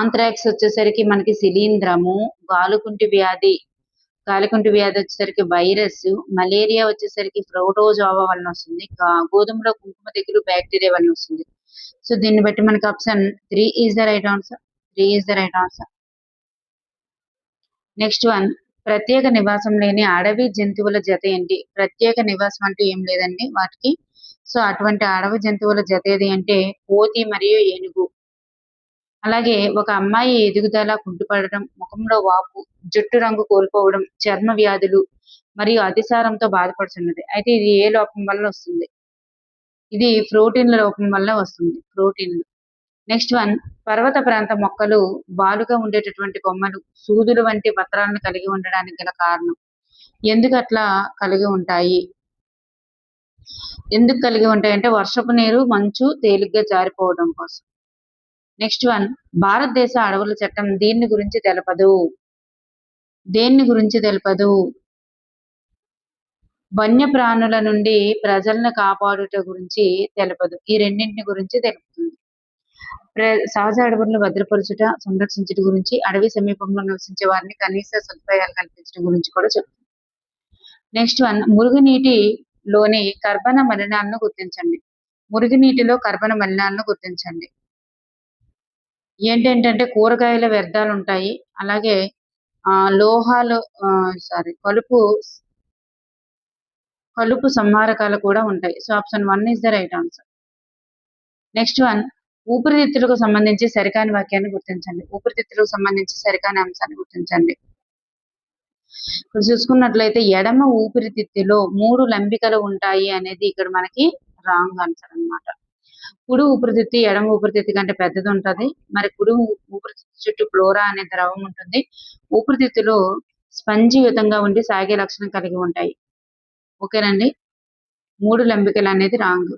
ఆంథ్రాక్స్ వచ్చేసరికి మనకి శిలీంధ్రము, గాలికుంటి వ్యాధి వచ్చేసరికి వైరస్, మలేరియా వచ్చేసరికి ప్రోటోజోవా వలన వస్తుంది, గోధుమలో కుంకుమ తెగులు బ్యాక్టీరియా వలన వస్తుంది. సో దీన్ని బట్టి మనకి option 3 is the right answer. Next one ప్రత్యేక నివాసం లేని అడవి జంతువుల జత ఏంటి? ప్రత్యేక నివాసం అంటూ ఏం లేదండి వాటికి. సో అటువంటి అడవి జంతువుల జత ఏది అంటే కోతి మరియు ఏనుగు. అలాగే ఒక అమ్మాయి ఎదుగుదల కుంటుపడడం, ముఖంలో వాపు, జుట్టు రంగు కోల్పోవడం, చర్మ వ్యాధులు, మరియు అతిసారంతో బాధపడుచున్నది. అయితే ఇది ఏ లోపం వల్ల వస్తుంది? ఇది ప్రోటీన్ల లోపం వల్ల వస్తుంది. ప్రోటీన్లు. నెక్స్ట్ వన్, పర్వత ప్రాంత మొక్కలు బాలుగా ఉండేటటువంటి కొమ్మలు సూదులు వంటి పత్రాలను కలిగి ఉండడానికి గల కారణం. ఎందుకు అట్లా కలిగి ఉంటాయి? ఎందుకు కలిగి ఉంటాయంటే వర్షపు నీరు, మంచు తేలిగ్గా జారిపోవడం కోసం. నెక్స్ట్ వన్, భారతదేశ అడవుల చట్టం దీన్ని గురించి తెలపదు. దేన్ని గురించి తెలపదు? వన్యప్రాణుల నుండి ప్రజలను కాపాడుట గురించి తెలపదు. ఈ రెండింటిని గురించి తెలుపుతుంది. సహజ అడవులను భద్రపరచుట, సంరక్షించుట గురించి, అడవి సమీపంలో నివసించే వారిని కనీస సదుపాయాలు కల్పించడం గురించి కూడా చెప్తుంది. నెక్స్ట్ వన్, మురుగునీటిలోని కర్బన మలినాలను గుర్తించండి. మురుగునీటిలో కర్బన మలినాలను గుర్తించండి. ఏంటంటే కూరగాయల వ్యర్థాలు ఉంటాయి, అలాగే లోహాలు కలుపు సంహారకాలు కూడా ఉంటాయి. So option 1 is the right answer. Next one, ఊపిరితిత్తులకు సంబంధించి సరికాని వాక్యాన్ని గుర్తించండి. ఊపిరితిత్తులకు సంబంధించి సరికాని అంశాన్ని గుర్తించండి. ఇప్పుడు చూసుకున్నట్లయితే ఎడమ ఊపిరితిత్తులో 3 లంబికలు ఉంటాయి అనేది ఇక్కడ మనకి రాంగ్ ఆన్సర్ అన్నమాట. కుడి ఊపిరితిత్తు ఎడమ ఊపిరితిత్తు కంటే పెద్దది ఉంటది. మరి కుడి ఊపిరితిత్తు చుట్టూ ఫ్లోరా అనే ద్రవం ఉంటుంది. ఊపిరితిత్తులో స్పంజియుతంగా ఉండి సాగే లక్షణం కలిగి ఉంటాయి. ఓకేనండి. 3 లంబికలు అనేది రాంగ్.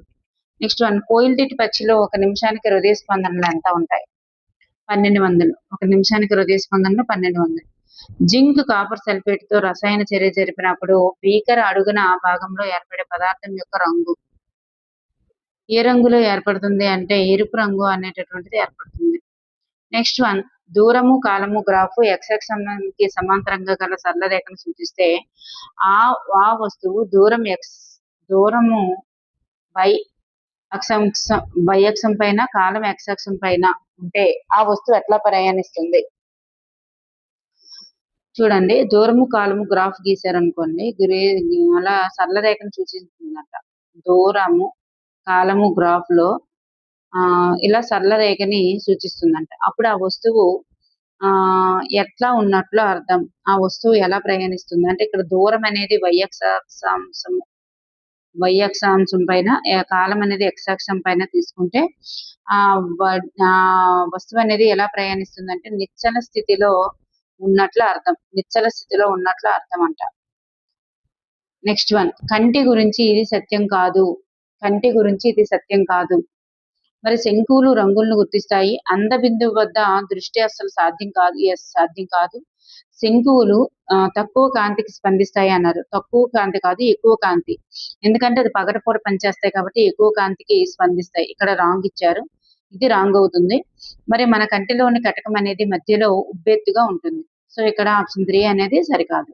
నెక్స్ట్ వన్, కోయిల్తిట్టు పక్షిలో ఒక నిమిషానికి హృదయ స్పందనలు ఎంత ఉంటాయి? 1200. ఒక నిమిషానికి హృదయ స్పందనలు 1200. జింక్ కాపర్ సల్ఫేట్ తో రసాయన చర్య జరిపినప్పుడు బీకర్ అడుగున భాగంలో ఏర్పడే పదార్థం యొక్క రంగు ఏ రంగులో ఏర్పడుతుంది అంటే ఎరుపు రంగు అనేటటువంటిది ఏర్పడుతుంది. నెక్స్ట్ వన్, దూరము కాలము గ్రాఫ్ x-అక్షానికి సమాంతరంగా గల సరళ రేఖను సూచిస్తే ఆ వస్తువు దూరము y అక్షం పైన, కాలం x అక్షం పైన ఉంటే ఆ వస్తువు ఎట్లా ప్రయాణిస్తుంది? చూడండి, దూరము కాలము గ్రాఫ్ గీశారనుకోండి, అలా సరళ రేఖను సూచిస్తుందంట. దూరము కాలము గ్రాఫ్ లో ఇలా సరళ రేఖని సూచిస్తుందంట. అప్పుడు ఆ వస్తువు ఎట్లా ఉన్నట్లు అర్థం. ఆ వస్తువు ఎలా ప్రయాణిస్తుంది అంటే ఇక్కడ దూరం అనేది y అక్షాంశం పైన, కాలం అనేది x అక్షం పైన తీసుకుంటే ఆ వస్తువు అనేది ఎలా ప్రయాణిస్తుంది అంటే నిశ్చల స్థితిలో ఉన్నట్లు అర్థం. నిశ్చల స్థితిలో ఉన్నట్లు అర్థం అంట. నెక్స్ట్ వన్, కంటి గురించి ఇది సత్యం కాదు. కంటి గురించి ఇది సత్యం కాదు. మరి శంకువులు రంగులను గుర్తిస్తాయి. అందబిందువు వద్ద దృష్టి అస్సలు సాధ్యం కాదు. సాధ్యం కాదు. శంకువులు తక్కువ కాంతికి స్పందిస్తాయి అన్నారు. తక్కువ కాంతి కాదు, ఎక్కువ కాంతి. ఎందుకంటే అది పగటిపూట పనిచేస్తాయి కాబట్టి ఎక్కువ కాంతికి స్పందిస్తాయి. ఇక్కడ రాంగ్ ఇచ్చారు, ఇది రాంగ్ అవుతుంది. మరి మన కంటిలోని కటకం అనేది మధ్యలో ఉబ్బెత్తుగా ఉంటుంది. సో ఇక్కడ ఆప్షన్ 3 అనేది సరికాదు.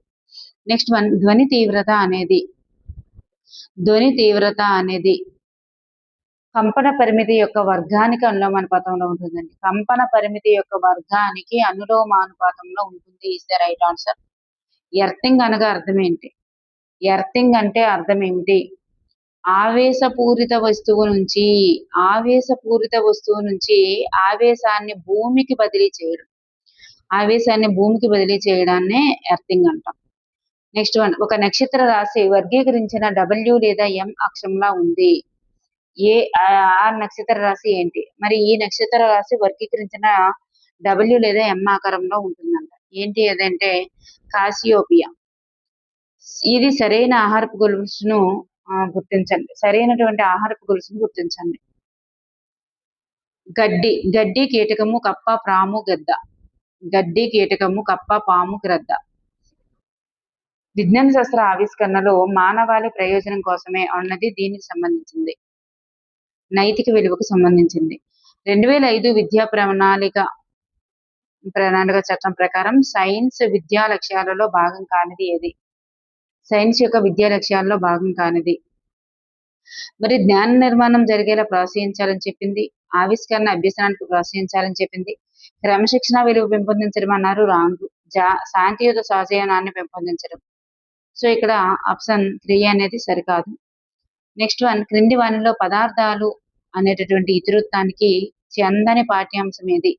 నెక్స్ట్ వన్, ధ్వని తీవ్రత అనేది కంపన పరిమితి యొక్క వర్గానికి అనులోమానుపాతంలో ఉంటుందండి. కంపన పరిమితి యొక్క వర్గానికి అనులోమానుపాతంలో ఉంటుంది is the right answer. Earthing అనగా అర్థం ఏంటి? ఎర్తింగ్ అంటే అర్థం ఏమిటి? ఆవేశపూరిత వస్తువు నుంచి ఆవేశాన్ని భూమికి బదిలీ చేయడం. ఆవేశాన్ని భూమికి బదిలీ చేయడాన్నే ఎర్తింగ్ అంటాం. నెక్స్ట్ వన్, ఒక నక్షత్ర రాశి వర్గీకరించిన W లేదా M అక్షంలా ఉంది. ఆ నక్షత్ర రాశి ఏంటి? మరి ఈ నక్షత్ర రాశి వర్గీకరించిన W లేదా M ఆకారంలో ఉంటుందంట. ఏంటి అదంటే కాసియోపియా. ఇది సరైన ఆహారపు గొలుసును గుర్తించండి. సరైనటువంటి ఆహారపు గొలుసును గుర్తించండి. గడ్డి కీటకము, కప్ప, పాము, గద్ద. గడ్డి కీటకము, కప్ప, పాము, గ్రద్ద. విజ్ఞాన శాస్త్ర ఆవిష్కరణలో మానవాళి ప్రయోజనం కోసమే అన్నది దీనికి సంబంధించింది. నైతిక విలువకు సంబంధించింది. 2005 విద్యా ప్రణాళిక చట్టం ప్రకారం సైన్స్ విద్యా లక్ష్యాలలో భాగం కానిది ఏది? సైన్స్ యొక్క విద్యా లక్ష్యాల్లో భాగం కానిది. మరి జ్ఞాన నిర్మాణం జరిగేలా ప్రోత్సహించాలని చెప్పింది. ఆవిష్కరణ అభ్యసనానికి ప్రోత్సహించాలని చెప్పింది. క్రమశిక్షణ విలువ పెంపొందించడం అన్నారు, రాంగ్. శాంతియుత సహజీవనాన్ని పెంపొందించడం. సో ఇక్కడ ఆప్షన్ 3 అనేది సరికాదు. నెక్స్ట్ వన్, క్రింది వానిలో పదార్థాలు అనేటటువంటి ఇతివృత్తానికి చెందని పాఠ్యాంశం ఏది?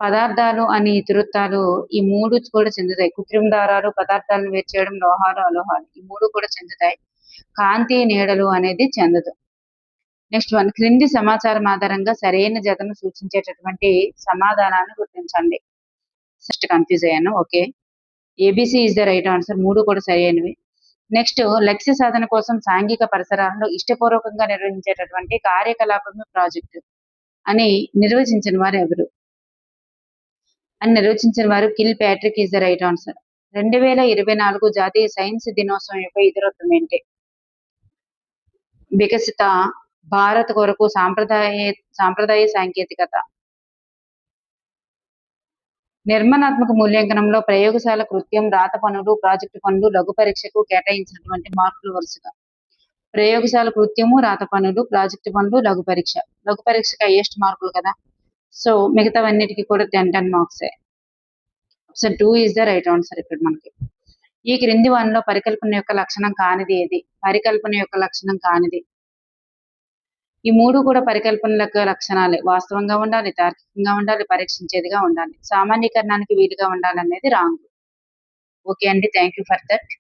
పదార్థాలు అని ఇతివృత్తాలు ఈ 3 కూడా చెందుతాయి. కృత్రిమ దారాలు, పదార్థాలను వేరు చేయడం, లోహాలు, అలోహాలు ఈ 3 కూడా చెందుతాయి. కాంతి, నీడలు అనేది చెందదు. నెక్స్ట్ వన్, క్రింది సమాచారం ఆధారంగా సరైన జతను సూచించేటటువంటి సమాధానాన్ని గుర్తించండి. ఫస్ట్ కన్ఫ్యూజ్ అయ్యాను. Okay, ABC is the right answer. 3 కూడా సరైనవి. నెక్స్ట్, లక్ష్య సాధన కోసం సాంఘిక పరిసరాలను ఇష్టపూర్వకంగా నిర్వహించేటటువంటి కార్యకలాపమే ప్రాజెక్టు అని నిర్వచించిన వారు ఎవరు? నిర్వచించిన వారు kill Patrick is the right answer. 2024 జాతీయ సైన్స్ దినోత్సవం యొక్క ఇతివృత్తం ఏంటి? వికసిత భారత్ కొరకు సాంప్రదాయ సాంకేతికత. నిర్మాణాత్మక మూల్యాంకనంలో ప్రయోగశాల కృత్యం, రాత పనులు, ప్రాజెక్టు పనులు, లఘు పరీక్షకు కేటాయించినటువంటి మార్కులు వరుసగా. ప్రయోగశాల కృత్యము, రాత పనులు, ప్రాజెక్టు పనులు, లఘు పరీక్ష. లఘు పరీక్షకి హైయెస్ట్ మార్కులు కదా, సో మిగతావన్నిటికీ కూడా 10 మార్క్సే. Option 2 is the right answer. ఇక్కడ మనకి ఈ క్రింది వానిలో పరికల్పన యొక్క లక్షణం కానిది ఏది? పరికల్పన యొక్క లక్షణం కానిది. ఈ 3 కూడా పరికల్పన యొక్క లక్షణాలే. వాస్తవంగా ఉండాలి, తార్కికంగా ఉండాలి, పరీక్షించేదిగా ఉండాలి, సామాన్యీకరణానికి వీలుగా ఉండాలి అనేది రాంగ్. ఓకే అండి, థ్యాంక్ యూ ఫర్ దట్.